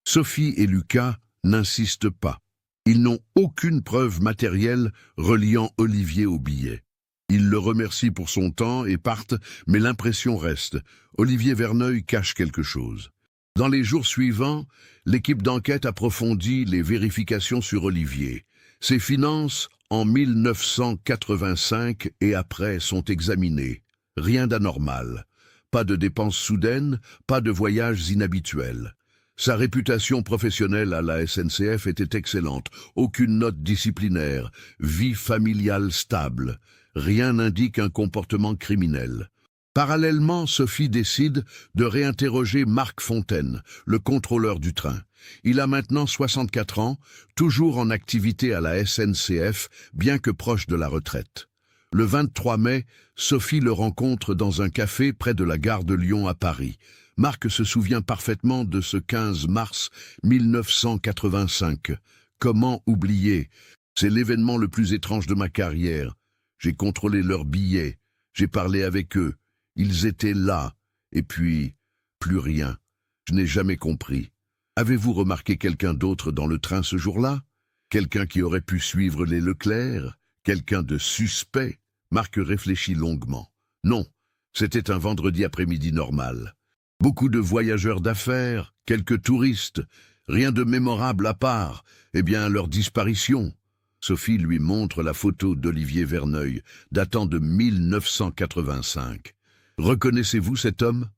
Sophie et Lucas n'insistent pas. Ils n'ont aucune preuve matérielle reliant Olivier au billet. Ils le remercient pour son temps et partent, mais l'impression reste. Olivier Verneuil cache quelque chose. Dans les jours suivants, l'équipe d'enquête approfondit les vérifications sur Olivier. Ses finances, en 1985 et après, sont examinées. Rien d'anormal. Pas de dépenses soudaines, pas de voyages inhabituels. Sa réputation professionnelle à la SNCF était excellente. Aucune note disciplinaire. Vie familiale stable. Rien n'indique un comportement criminel. Parallèlement, Sophie décide de réinterroger Marc Fontaine, le contrôleur du train. Il a maintenant 64 ans, toujours en activité à la SNCF, bien que proche de la retraite. Le 23 mai, Sophie le rencontre dans un café près de la gare de Lyon à Paris. Marc se souvient parfaitement de ce 15 mars 1985. Comment oublier? C'est l'événement le plus étrange de ma carrière. J'ai contrôlé leurs billets, j'ai parlé avec eux. Ils étaient là, et puis, plus rien. Je n'ai jamais compris. Avez-vous remarqué quelqu'un d'autre dans le train ce jour-là? Quelqu'un qui aurait pu suivre les Leclerc? Quelqu'un de suspect? Marc réfléchit longuement. Non, c'était un vendredi après-midi normal. Beaucoup de voyageurs d'affaires, quelques touristes, rien de mémorable à part, eh bien leur disparition. Sophie lui montre la photo d'Olivier Verneuil, datant de 1985. Reconnaissez-vous cet homme?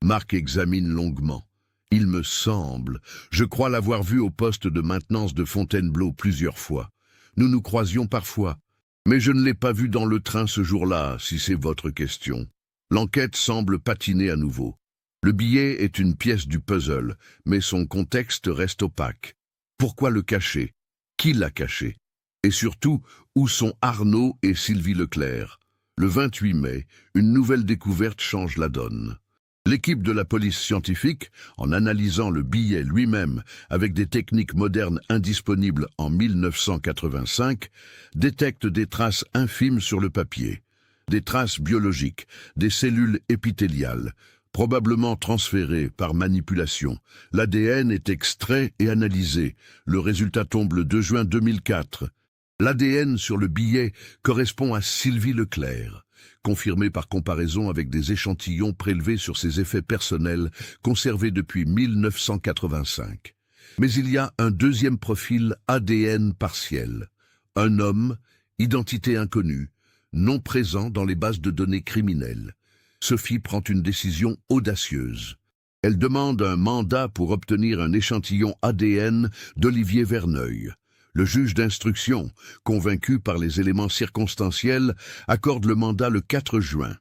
Marc examine longuement. Il me semble, je crois l'avoir vu au poste de maintenance de Fontainebleau plusieurs fois. Nous nous croisions parfois, mais je ne l'ai pas vu dans le train ce jour-là, si c'est votre question. L'enquête semble patiner à nouveau. Le billet est une pièce du puzzle, mais son contexte reste opaque. Pourquoi le cacher? Qui l'a caché? Et surtout, où sont Arnaud et Sylvie Leclerc? Le 28 mai, une nouvelle découverte change la donne. L'équipe de la police scientifique, en analysant le billet lui-même avec des techniques modernes indisponibles en 1985, détecte des traces infimes sur le papier. Des traces biologiques, des cellules épithéliales, probablement transférées par manipulation. L'ADN est extrait et analysé. Le résultat tombe le 2 juin 2004. L'ADN sur le billet correspond à Sylvie Leclerc, confirmé par comparaison avec des échantillons prélevés sur ses effets personnels conservés depuis 1985. Mais il y a un deuxième profil ADN partiel. Un homme, identité inconnue, non présent dans les bases de données criminelles. Sophie prend une décision audacieuse. Elle demande un mandat pour obtenir un échantillon ADN d'Olivier Verneuil. Le juge d'instruction, convaincu par les éléments circonstanciels, accorde le mandat le 4 juin.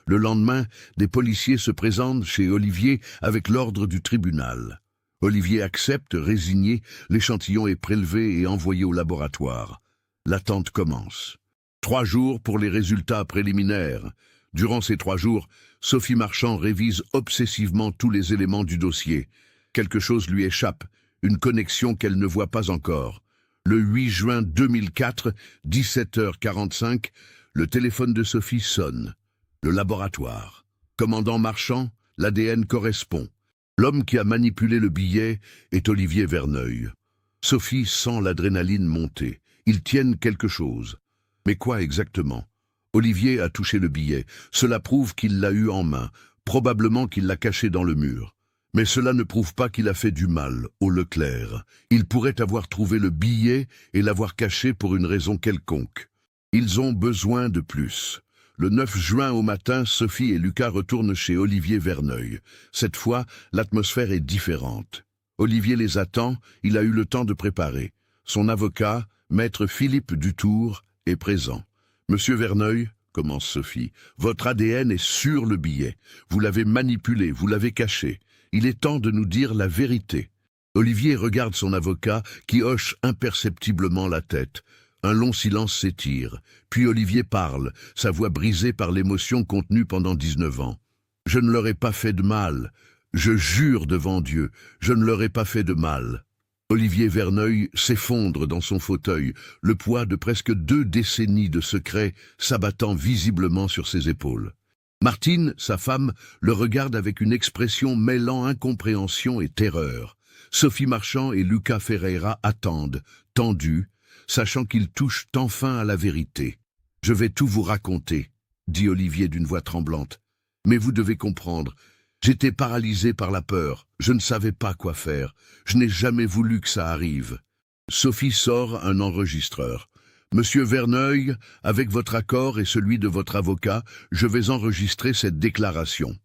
Le lendemain, des policiers se présentent chez Olivier avec l'ordre du tribunal. Olivier accepte, résigné, l'échantillon est prélevé et envoyé au laboratoire. L'attente commence. 3 jours pour les résultats préliminaires. Durant ces 3 jours, Sophie Marchand révise obsessivement tous les éléments du dossier. Quelque chose lui échappe, une connexion qu'elle ne voit pas encore. Le 8 juin 2004, 17h45, le téléphone de Sophie sonne. Le laboratoire. Commandant Marchand, l'ADN correspond. L'homme qui a manipulé le billet est Olivier Verneuil. Sophie sent l'adrénaline monter. Ils tiennent quelque chose. Mais quoi exactement? Olivier a touché le billet. Cela prouve qu'il l'a eu en main. Probablement qu'il l'a caché dans le mur. Mais cela ne prouve pas qu'il a fait du mal au Leclerc. Il pourrait avoir trouvé le billet et l'avoir caché pour une raison quelconque. Ils ont besoin de plus. Le 9 juin au matin, Sophie et Lucas retournent chez Olivier Verneuil. Cette fois, l'atmosphère est différente. Olivier les attend, il a eu le temps de préparer. Son avocat, maître Philippe Dutour, est présent. Monsieur Verneuil, commence Sophie, votre ADN est sur le billet. Vous l'avez manipulé, vous l'avez caché. Il est temps de nous dire la vérité. Olivier regarde son avocat qui hoche imperceptiblement la tête. Un long silence s'étire. Puis Olivier parle, sa voix brisée par l'émotion contenue pendant 19 ans. Je ne leur ai pas fait de mal. Je jure devant Dieu, je ne leur ai pas fait de mal. Olivier Verneuil s'effondre dans son fauteuil, le poids de presque 2 décennies de secrets s'abattant visiblement sur ses épaules. Martine, sa femme, le regarde avec une expression mêlant incompréhension et terreur. Sophie Marchand et Lucas Ferreira attendent, tendus, sachant qu'ils touchent enfin à la vérité. « Je vais tout vous raconter », dit Olivier d'une voix tremblante. « Mais vous devez comprendre, j'étais paralysé par la peur, je ne savais pas quoi faire, je n'ai jamais voulu que ça arrive. » Sophie sort un enregistreur. Monsieur Verneuil, avec votre accord et celui de votre avocat, je vais enregistrer cette déclaration.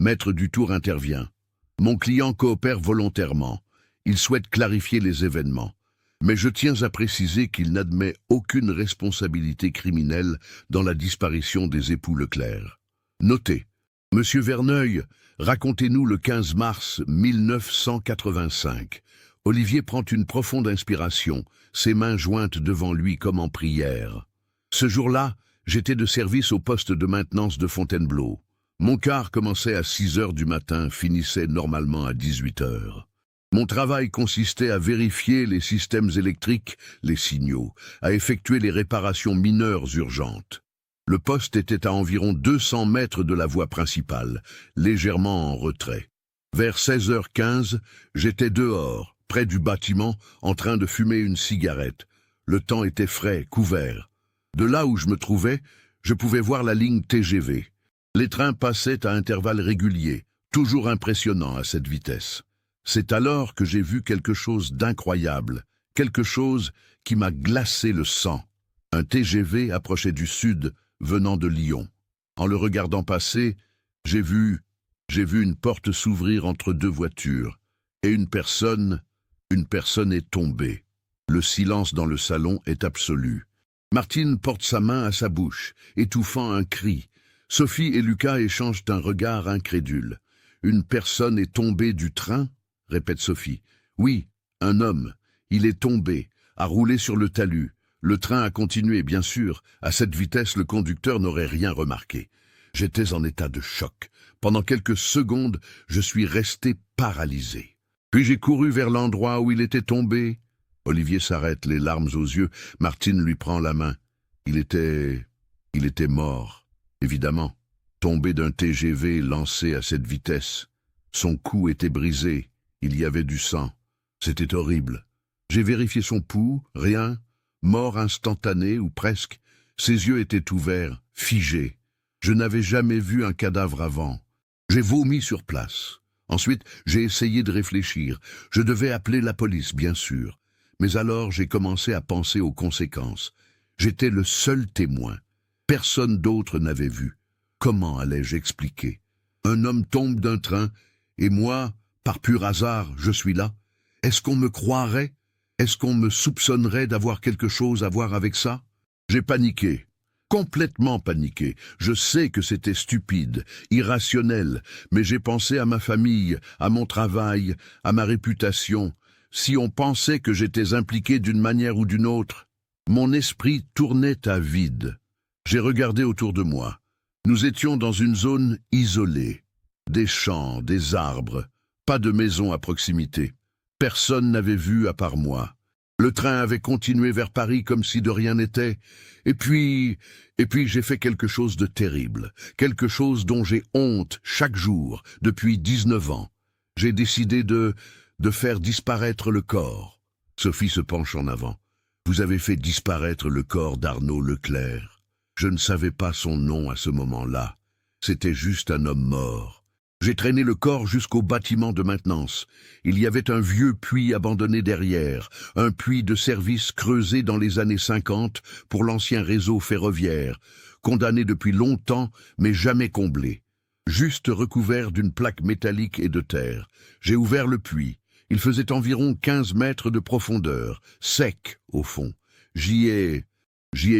Maître Dutour intervient. Mon client coopère volontairement. Il souhaite clarifier les événements. Mais je tiens à préciser qu'il n'admet aucune responsabilité criminelle dans la disparition des époux Leclerc. Notez. Monsieur Verneuil, racontez-nous le 15 mars 1985. Olivier prend une profonde inspiration, ses mains jointes devant lui comme en prière. Ce jour-là, j'étais de service au poste de maintenance de Fontainebleau. Mon quart commençait à 6 heures du matin, finissait normalement à 18 heures. Mon travail consistait à vérifier les systèmes électriques, les signaux, à effectuer les réparations mineures urgentes. Le poste était à environ 200 mètres de la voie principale, légèrement en retrait. Vers 16h15, j'étais dehors, près du bâtiment, en train de fumer une cigarette. Le temps était frais, couvert. De là où je me trouvais, je pouvais voir la ligne TGV. Les trains passaient à intervalles réguliers, toujours impressionnants à cette vitesse. C'est alors que j'ai vu quelque chose d'incroyable, quelque chose qui m'a glacé le sang. Un TGV approchait du sud, venant de Lyon. En le regardant passer, j'ai vu une porte s'ouvrir entre deux voitures, et une personne est tombée. Le silence dans le salon est absolu. Martine porte sa main à sa bouche, étouffant un cri. Sophie et Lucas échangent un regard incrédule. Une personne est tombée du train ? Répète Sophie. Oui, un homme. Il est tombé, a roulé sur le talus. Le train a continué, bien sûr. À cette vitesse, le conducteur n'aurait rien remarqué. J'étais en état de choc. Pendant quelques secondes, je suis resté paralysé. Puis j'ai couru vers l'endroit où il était tombé. Olivier s'arrête, les larmes aux yeux. Martine lui prend la main. Il était mort, évidemment. Tombé d'un TGV lancé à cette vitesse. Son cou était brisé. Il y avait du sang. C'était horrible. J'ai vérifié son pouls, rien. Mort instantané ou presque. Ses yeux étaient ouverts, figés. Je n'avais jamais vu un cadavre avant. J'ai vomi sur place. Ensuite, j'ai essayé de réfléchir. Je devais appeler la police, bien sûr. Mais alors, j'ai commencé à penser aux conséquences. J'étais le seul témoin. Personne d'autre n'avait vu. Comment allais-je expliquer? Un homme tombe d'un train, et moi, par pur hasard, je suis là. Est-ce qu'on me croirait? Est-ce qu'on me soupçonnerait d'avoir quelque chose à voir avec ça? J'ai paniqué. Complètement paniqué. Je sais que c'était stupide, irrationnel, mais j'ai pensé à ma famille, à mon travail, à ma réputation. Si on pensait que j'étais impliqué d'une manière ou d'une autre, mon esprit tournait à vide. J'ai regardé autour de moi. Nous étions dans une zone isolée. Des champs, des arbres, pas de maison à proximité. Personne n'avait vu à part moi. Le train avait continué vers Paris comme si de rien n'était. Et puis j'ai fait quelque chose de terrible, quelque chose dont j'ai honte chaque jour depuis 19 ans. J'ai décidé de faire disparaître le corps. Sophie se penche en avant. Vous avez fait disparaître le corps d'Arnaud Leclerc. Je ne savais pas son nom à ce moment-là. C'était juste un homme mort. J'ai traîné le corps jusqu'au bâtiment de maintenance. Il y avait un vieux puits abandonné derrière, un puits de service creusé dans les années 50 pour l'ancien réseau ferroviaire, condamné depuis longtemps mais jamais comblé. Juste recouvert d'une plaque métallique et de terre. J'ai ouvert le puits. Il faisait environ 15 mètres de profondeur, sec au fond. J'y ai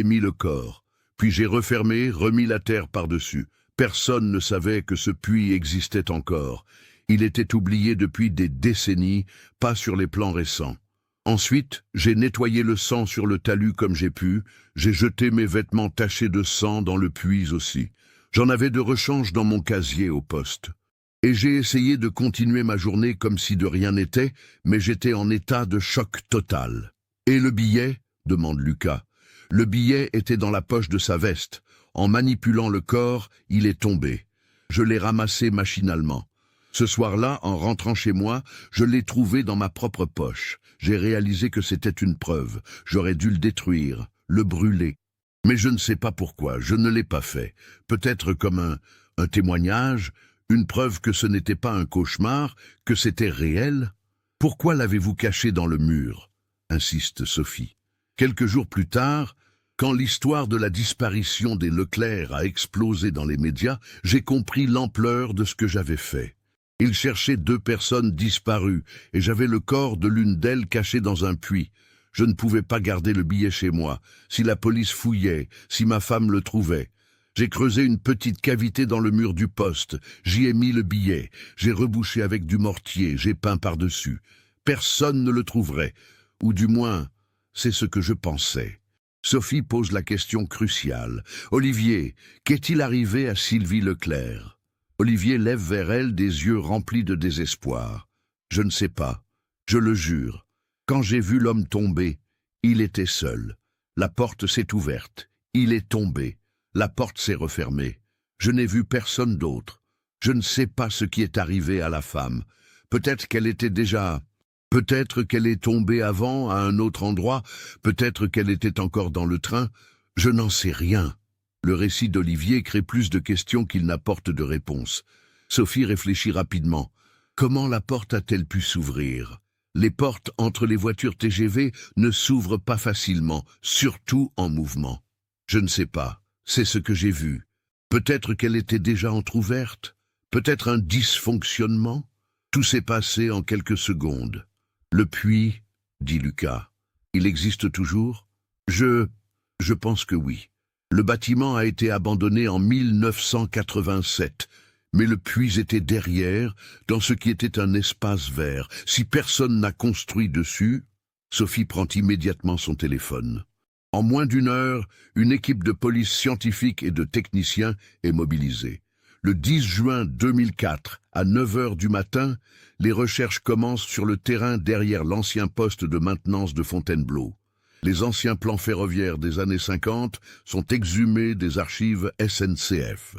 mis le corps. Puis j'ai refermé, remis la terre par-dessus. Personne ne savait que ce puits existait encore. Il était oublié depuis des décennies, pas sur les plans récents. Ensuite, j'ai nettoyé le sang sur le talus comme j'ai pu. J'ai jeté mes vêtements tachés de sang dans le puits aussi. J'en avais de rechange dans mon casier au poste. Et j'ai essayé de continuer ma journée comme si de rien n'était, mais j'étais en état de choc total. « Et le billet ?» demande Lucas. Le billet était dans la poche de sa veste. En manipulant le corps, il est tombé. Je l'ai ramassé machinalement. Ce soir-là, en rentrant chez moi, je l'ai trouvé dans ma propre poche. J'ai réalisé que c'était une preuve. J'aurais dû le détruire, le brûler. Mais je ne sais pas pourquoi, je ne l'ai pas fait. Peut-être comme un témoignage, une preuve que ce n'était pas un cauchemar, que c'était réel. Pourquoi l'avez-vous caché dans le mur? Insiste Sophie. Quelques jours plus tard, quand l'histoire de la disparition des Leclerc a explosé dans les médias, j'ai compris l'ampleur de ce que j'avais fait. Ils cherchaient 2 personnes disparues, et j'avais le corps de l'une d'elles caché dans un puits. Je ne pouvais pas garder le billet chez moi, si la police fouillait, si ma femme le trouvait. J'ai creusé une petite cavité dans le mur du poste, j'y ai mis le billet, j'ai rebouché avec du mortier, j'ai peint par-dessus. Personne ne le trouverait, ou du moins, c'est ce que je pensais. Sophie pose la question cruciale. « Olivier, qu'est-il arrivé à Sylvie Leclerc ?» Olivier lève vers elle des yeux remplis de désespoir. « Je ne sais pas, je le jure. Quand j'ai vu l'homme tomber, il était seul. La porte s'est ouverte, il est tombé. La porte s'est refermée. Je n'ai vu personne d'autre. Je ne sais pas ce qui est arrivé à la femme. Peut-être qu'elle était déjà... Peut-être qu'elle est tombée avant, à un autre endroit. Peut-être qu'elle était encore dans le train. Je n'en sais rien. » Le récit d'Olivier crée plus de questions qu'il n'apporte de réponses. Sophie réfléchit rapidement. Comment la porte a-t-elle pu s'ouvrir ? Les portes entre les voitures TGV ne s'ouvrent pas facilement, surtout en mouvement. Je ne sais pas, c'est ce que j'ai vu. Peut-être qu'elle était déjà entr'ouverte, peut-être un dysfonctionnement. Tout s'est passé en quelques secondes. Le puits, dit Lucas, il existe toujours ? Je pense que oui. Le bâtiment a été abandonné en 1987. Mais le puits était derrière, dans ce qui était un espace vert. Si personne n'a construit dessus, Sophie prend immédiatement son téléphone. En moins d'une heure, une équipe de police scientifique et de techniciens est mobilisée. Le 10 juin 2004, à 9 heures du matin, les recherches commencent sur le terrain derrière l'ancien poste de maintenance de Fontainebleau. Les anciens plans ferroviaires des années 50 sont exhumés des archives SNCF.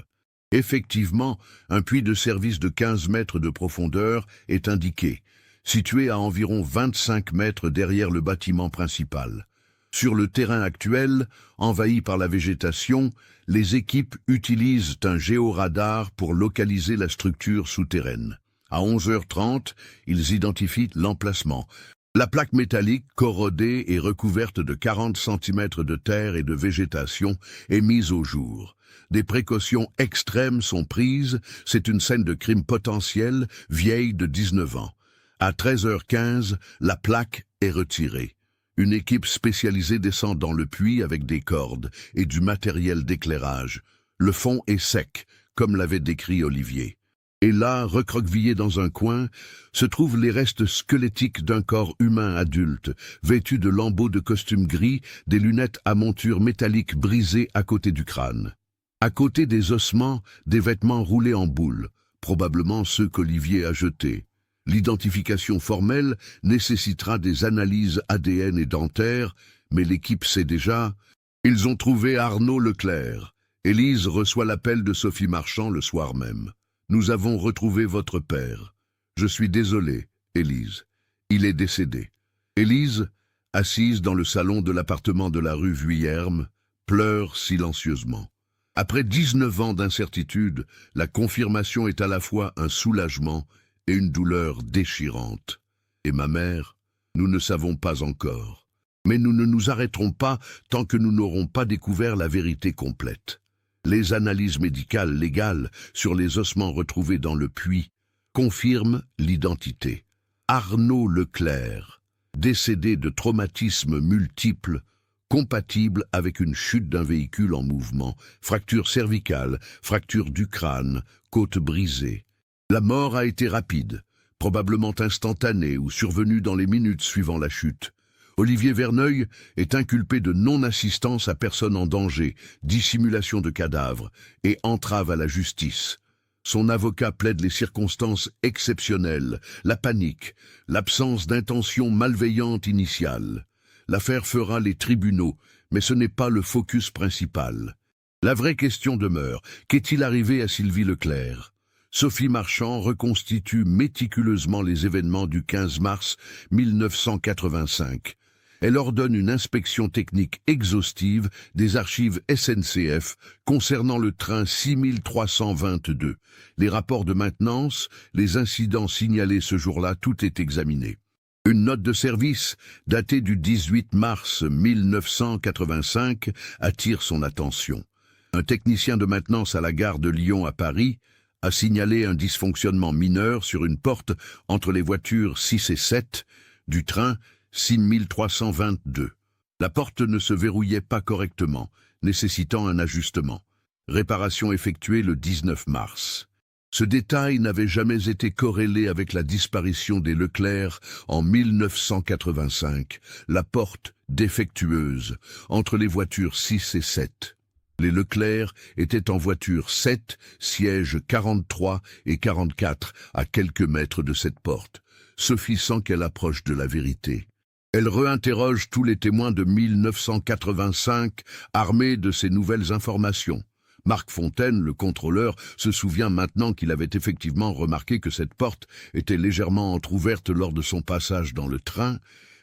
Effectivement, un puits de service de 15 mètres de profondeur est indiqué, situé à environ 25 mètres derrière le bâtiment principal. Sur le terrain actuel, envahi par la végétation, les équipes utilisent un géoradar pour localiser la structure souterraine. À 11h30, ils identifient l'emplacement. La plaque métallique, corrodée et recouverte de 40 cm de terre et de végétation, est mise au jour. Des précautions extrêmes sont prises, c'est une scène de crime potentiel, vieille de 19 ans. À 13h15, la plaque est retirée. Une équipe spécialisée descend dans le puits avec des cordes et du matériel d'éclairage. Le fond est sec, comme l'avait décrit Olivier. Et là, recroquevillé dans un coin, se trouvent les restes squelettiques d'un corps humain adulte, vêtu de lambeaux de costume gris, des lunettes à monture métallique brisées à côté du crâne. À côté des ossements, des vêtements roulés en boule, probablement ceux qu'Olivier a jetés. L'identification formelle nécessitera des analyses ADN et dentaires, mais l'équipe sait déjà. Ils ont trouvé Arnaud Leclerc. Élise reçoit l'appel de Sophie Marchand le soir même. « Nous avons retrouvé votre père. Je suis désolé, Élise. Il est décédé. » Élise, assise dans le salon de l'appartement de la rue Vuillerme, pleure silencieusement. Après 19 ans d'incertitude, la confirmation est à la fois un soulagement et une douleur déchirante. Et ma mère, nous ne savons pas encore. Mais nous ne nous arrêterons pas tant que nous n'aurons pas découvert la vérité complète. Les analyses médicales légales sur les ossements retrouvés dans le puits confirment l'identité. Arnaud Leclerc, décédé de traumatismes multiples, compatible avec une chute d'un véhicule en mouvement, fracture cervicale, fracture du crâne, côte brisée. La mort a été rapide, probablement instantanée ou survenue dans les minutes suivant la chute. Olivier Verneuil est inculpé de non-assistance à personne en danger, dissimulation de cadavre et entrave à la justice. Son avocat plaide les circonstances exceptionnelles, la panique, l'absence d'intention malveillante initiale. L'affaire fera les tribunaux, mais ce n'est pas le focus principal. La vraie question demeure, qu'est-il arrivé à Sylvie Leclerc ? Sophie Marchand reconstitue méticuleusement les événements du 15 mars 1985. Elle ordonne une inspection technique exhaustive des archives SNCF concernant le train 6322. Les rapports de maintenance, les incidents signalés ce jour-là, tout est examiné. Une note de service, datée du 18 mars 1985, attire son attention. Un technicien de maintenance à la gare de Lyon à Paris a signalé un dysfonctionnement mineur sur une porte entre les voitures 6 et 7 du train 6322. La porte ne se verrouillait pas correctement, nécessitant un ajustement. Réparation effectuée le 19 mars. Ce détail n'avait jamais été corrélé avec la disparition des Leclerc en 1985, la porte défectueuse entre les voitures 6 et 7. Les Leclerc étaient en voiture 7, sièges 43 et 44, à quelques mètres de cette porte. Sophie sent qu'elle approche de la vérité. Elle réinterroge tous les témoins de 1985, armés de ces nouvelles informations. Marc Fontaine, le contrôleur, se souvient maintenant qu'il avait effectivement remarqué que cette porte était légèrement entr'ouverte lors de son passage dans le train,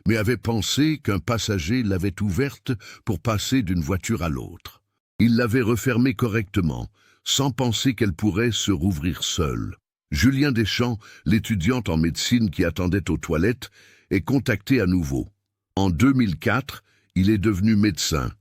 mais avait pensé qu'un passager l'avait ouverte pour passer d'une voiture à l'autre. Il l'avait refermée correctement, sans penser qu'elle pourrait se rouvrir seule. Julien Deschamps, l'étudiante en médecine qui attendait aux toilettes, est contacté à nouveau. En 2004, il est devenu médecin,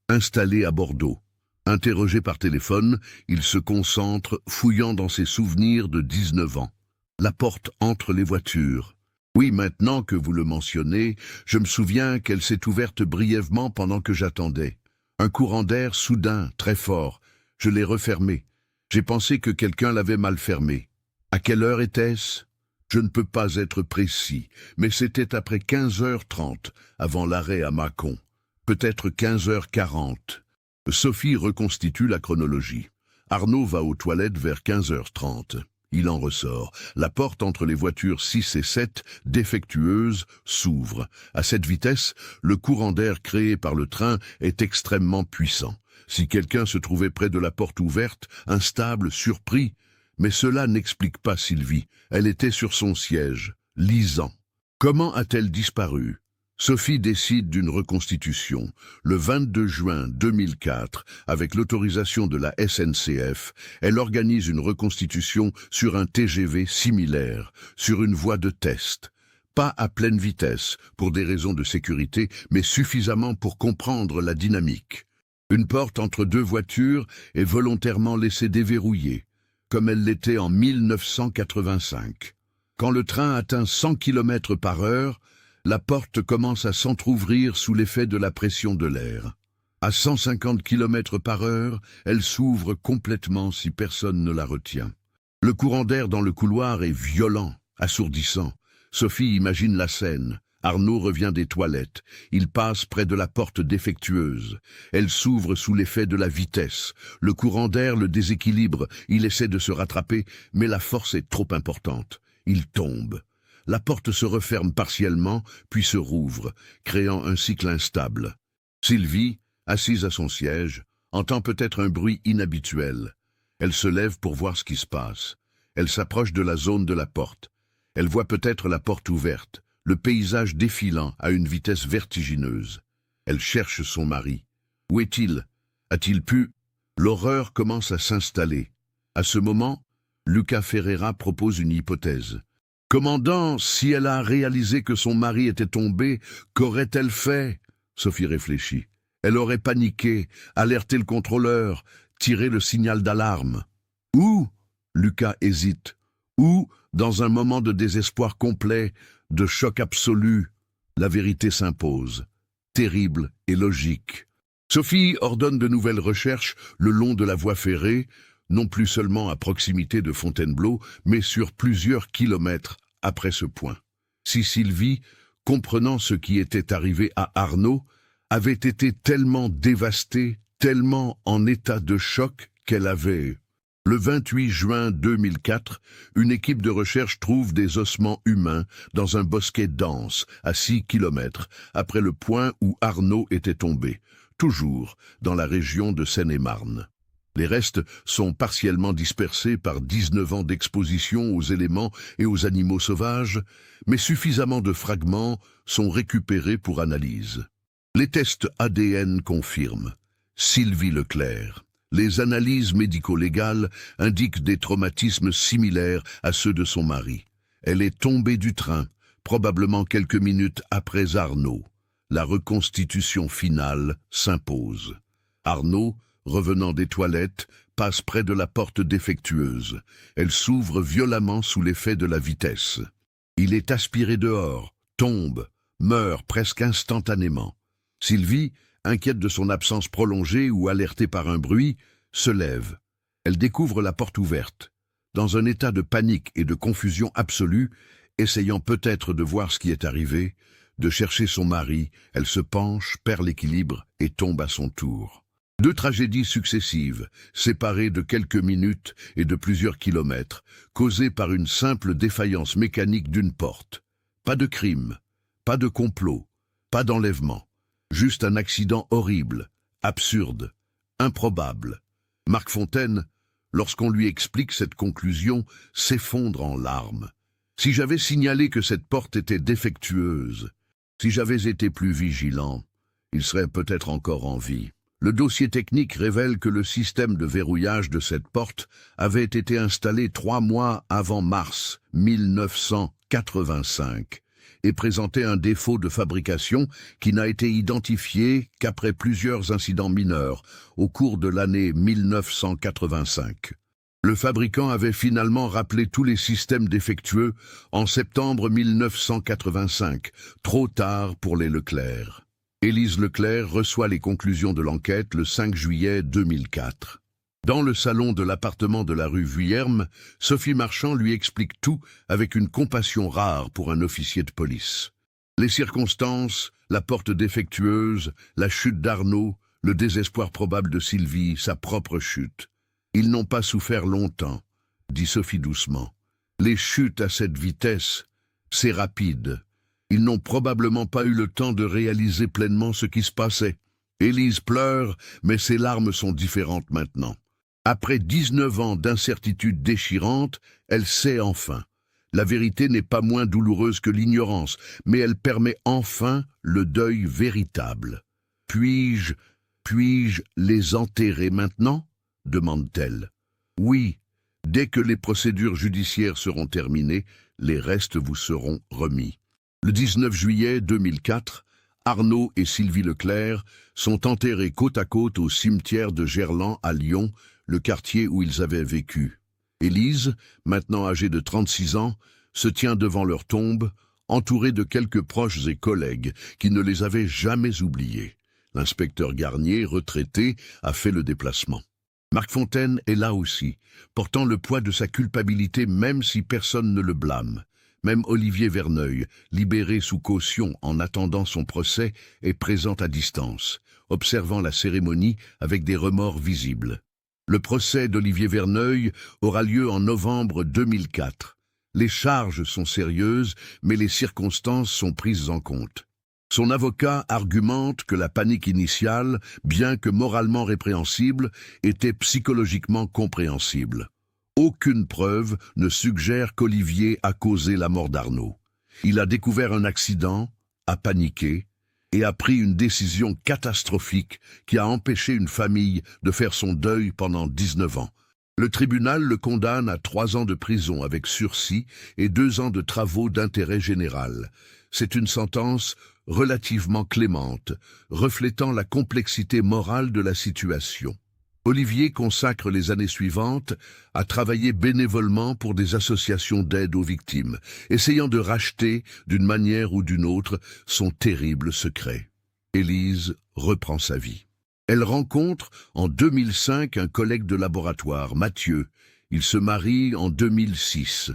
installé à Bordeaux. Interrogé par téléphone, il se concentre, fouillant dans ses souvenirs de 19 ans. La porte entre les voitures. Oui, maintenant que vous le mentionnez, je me souviens qu'elle s'est ouverte brièvement pendant que j'attendais. Un courant d'air soudain, très fort. Je l'ai refermée. J'ai pensé que quelqu'un l'avait mal fermée. À quelle heure était-ce? Je ne peux pas être précis, mais c'était après 15h30, avant l'arrêt à Mâcon. Peut-être 15h40. Sophie reconstitue la chronologie. Arnaud va aux toilettes vers 15h30. Il en ressort. La porte entre les voitures 6 et 7, défectueuse, s'ouvre. À cette vitesse, le courant d'air créé par le train est extrêmement puissant. Si quelqu'un se trouvait près de la porte ouverte, instable, surpris, mais cela n'explique pas Sylvie. Elle était sur son siège, lisant. Comment a-t-elle disparu? Sophie décide d'une reconstitution. Le 22 juin 2004, avec l'autorisation de la SNCF, elle organise une reconstitution sur un TGV similaire, sur une voie de test. Pas à pleine vitesse, pour des raisons de sécurité, mais suffisamment pour comprendre la dynamique. Une porte entre deux voitures est volontairement laissée déverrouillée, comme elle l'était en 1985. Quand le train atteint 100 km/h, la porte commence à s'entr'ouvrir sous l'effet de la pression de l'air. À 150 km/h, elle s'ouvre complètement si personne ne la retient. Le courant d'air dans le couloir est violent, assourdissant. Sophie imagine la scène. Arnaud revient des toilettes. Il passe près de la porte défectueuse. Elle s'ouvre sous l'effet de la vitesse. Le courant d'air le déséquilibre. Il essaie de se rattraper, mais la force est trop importante. Il tombe. La porte se referme partiellement, puis se rouvre, créant un cycle instable. Sylvie, assise à son siège, entend peut-être un bruit inhabituel. Elle se lève pour voir ce qui se passe. Elle s'approche de la zone de la porte. Elle voit peut-être la porte ouverte, le paysage défilant à une vitesse vertigineuse. Elle cherche son mari. Où est-il? A-t-il pu? L'horreur commence à s'installer. À ce moment, Lucas Ferreira propose une hypothèse. Commandant, si elle a réalisé que son mari était tombé, qu'aurait-elle fait? Sophie réfléchit. Elle aurait paniqué, alerté le contrôleur, tiré le signal d'alarme. Ou, Lucas hésite, ou, dans un moment de désespoir complet, de choc absolu, la vérité s'impose, terrible et logique. Sophie ordonne de nouvelles recherches le long de la voie ferrée, non plus seulement à proximité de Fontainebleau, mais sur plusieurs kilomètres après ce point. Si Sylvie, comprenant ce qui était arrivé à Arnaud, avait été tellement dévastée, tellement en état de choc qu'elle avait... Le 28 juin 2004, une équipe de recherche trouve des ossements humains dans un bosquet dense, à 6 kilomètres, après le point où Arnaud était tombé, toujours dans la région de Seine-et-Marne. Les restes sont partiellement dispersés par 19 ans d'exposition aux éléments et aux animaux sauvages, mais suffisamment de fragments sont récupérés pour analyse. Les tests ADN confirment. Sylvie Leclerc. Les analyses médico-légales indiquent des traumatismes similaires à ceux de son mari. Elle est tombée du train, probablement quelques minutes après Arnaud. La reconstitution finale s'impose. Arnaud, revenant des toilettes, passe près de la porte défectueuse. Elle s'ouvre violemment sous l'effet de la vitesse. Il est aspiré dehors, tombe, meurt presque instantanément. Sylvie, inquiète de son absence prolongée ou alertée par un bruit, se lève. Elle découvre la porte ouverte. dans un état de panique et de confusion absolue, essayant peut-être de voir ce qui est arrivé, de chercher son mari, elle se penche, perd l'équilibre et tombe à son tour. 2 tragédies successives, séparées de quelques minutes et de plusieurs kilomètres, causées par une simple défaillance mécanique d'une porte. Pas de crime, pas de complot, pas d'enlèvement. Juste un accident horrible, absurde, improbable. Marc Fontaine, lorsqu'on lui explique cette conclusion, s'effondre en larmes. Si j'avais signalé que cette porte était défectueuse, si j'avais été plus vigilant, il serait peut-être encore en vie. Le dossier technique révèle que le système de verrouillage de cette porte avait été installé 3 mois avant mars 1985 et présentait un défaut de fabrication qui n'a été identifié qu'après plusieurs incidents mineurs au cours de l'année 1985. Le fabricant avait finalement rappelé tous les systèmes défectueux en septembre 1985, trop tard pour les Leclerc. Élise Leclerc reçoit les conclusions de l'enquête le 5 juillet 2004. Dans le salon de l'appartement de la rue Vuillerme, Sophie Marchand lui explique tout avec une compassion rare pour un officier de police. Les circonstances, la porte défectueuse, la chute d'Arnaud, le désespoir probable de Sylvie, sa propre chute. Ils n'ont pas souffert longtemps, dit Sophie doucement. Les chutes à cette vitesse, c'est rapide. Ils n'ont probablement pas eu le temps de réaliser pleinement ce qui se passait. Élise pleure, mais ses larmes sont différentes maintenant. Après 19 ans d'incertitude déchirante, elle sait enfin. La vérité n'est pas moins douloureuse que l'ignorance, mais elle permet enfin le deuil véritable. Puis-je les enterrer maintenant ? Demande-t-elle. Oui, dès que les procédures judiciaires seront terminées, les restes vous seront remis. Le 19 juillet 2004, Arnaud et Sylvie Leclerc sont enterrés côte à côte au cimetière de Gerland à Lyon, le quartier où ils avaient vécu. Élise, maintenant âgée de 36 ans, se tient devant leur tombe, entourée de quelques proches et collègues qui ne les avaient jamais oubliés. L'inspecteur Garnier, retraité, a fait le déplacement. Marc Fontaine est là aussi, portant le poids de sa culpabilité même si personne ne le blâme. Même Olivier Verneuil, libéré sous caution en attendant son procès, est présent à distance, observant la cérémonie avec des remords visibles. Le procès d'Olivier Verneuil aura lieu en novembre 2004. Les charges sont sérieuses, mais les circonstances sont prises en compte. Son avocat argumente que la panique initiale, bien que moralement répréhensible, était psychologiquement compréhensible. Aucune preuve ne suggère qu'Olivier a causé la mort d'Arnaud. Il a découvert un accident, a paniqué, et a pris une décision catastrophique qui a empêché une famille de faire son deuil pendant 19 ans. Le tribunal le condamne à 3 ans de prison avec sursis et 2 ans de travaux d'intérêt général. C'est une sentence relativement clémente, reflétant la complexité morale de la situation. Olivier consacre les années suivantes à travailler bénévolement pour des associations d'aide aux victimes, essayant de racheter, d'une manière ou d'une autre, son terrible secret. Élise reprend sa vie. Elle rencontre en 2005 un collègue de laboratoire, Mathieu. Ils se marient en 2006.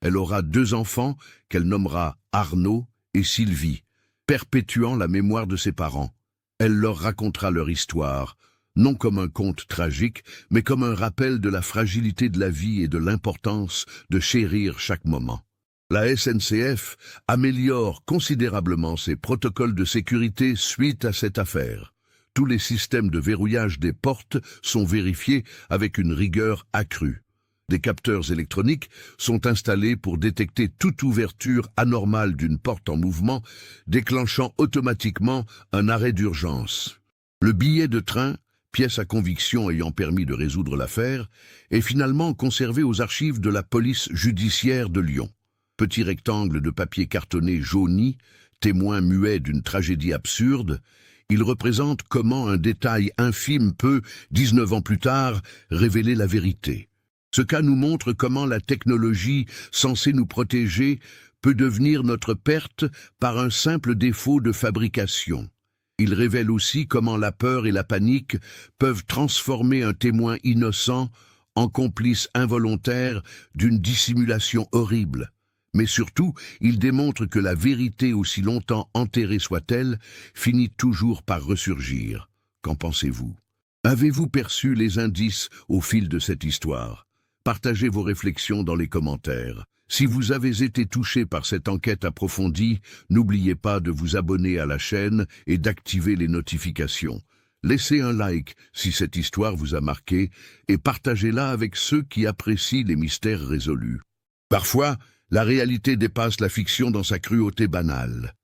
Elle aura 2 enfants qu'elle nommera Arnaud et Sylvie, perpétuant la mémoire de ses parents. Elle leur racontera leur histoire, non comme un conte tragique, mais comme un rappel de la fragilité de la vie et de l'importance de chérir chaque moment. La SNCF améliore considérablement ses protocoles de sécurité suite à cette affaire. Tous les systèmes de verrouillage des portes sont vérifiés avec une rigueur accrue. Des capteurs électroniques sont installés pour détecter toute ouverture anormale d'une porte en mouvement, déclenchant automatiquement un arrêt d'urgence. Le billet de train, pièce à conviction ayant permis de résoudre l'affaire, est finalement conservé aux archives de la police judiciaire de Lyon. Petit rectangle de papier cartonné jauni, témoin muet d'une tragédie absurde, il représente comment un détail infime peut, 19 ans plus tard, révéler la vérité. Ce cas nous montre comment la technologie, censée nous protéger, peut devenir notre perte par un simple défaut de fabrication. Il révèle aussi comment la peur et la panique peuvent transformer un témoin innocent en complice involontaire d'une dissimulation horrible. Mais surtout, il démontre que la vérité, aussi longtemps enterrée soit-elle, finit toujours par ressurgir. Qu'en pensez-vous? Avez-vous perçu les indices au fil de cette histoire? Partagez vos réflexions dans les commentaires. Si vous avez été touché par cette enquête approfondie, n'oubliez pas de vous abonner à la chaîne et d'activer les notifications. Laissez un like si cette histoire vous a marqué et partagez-la avec ceux qui apprécient les mystères résolus. Parfois, la réalité dépasse la fiction dans sa cruauté banale.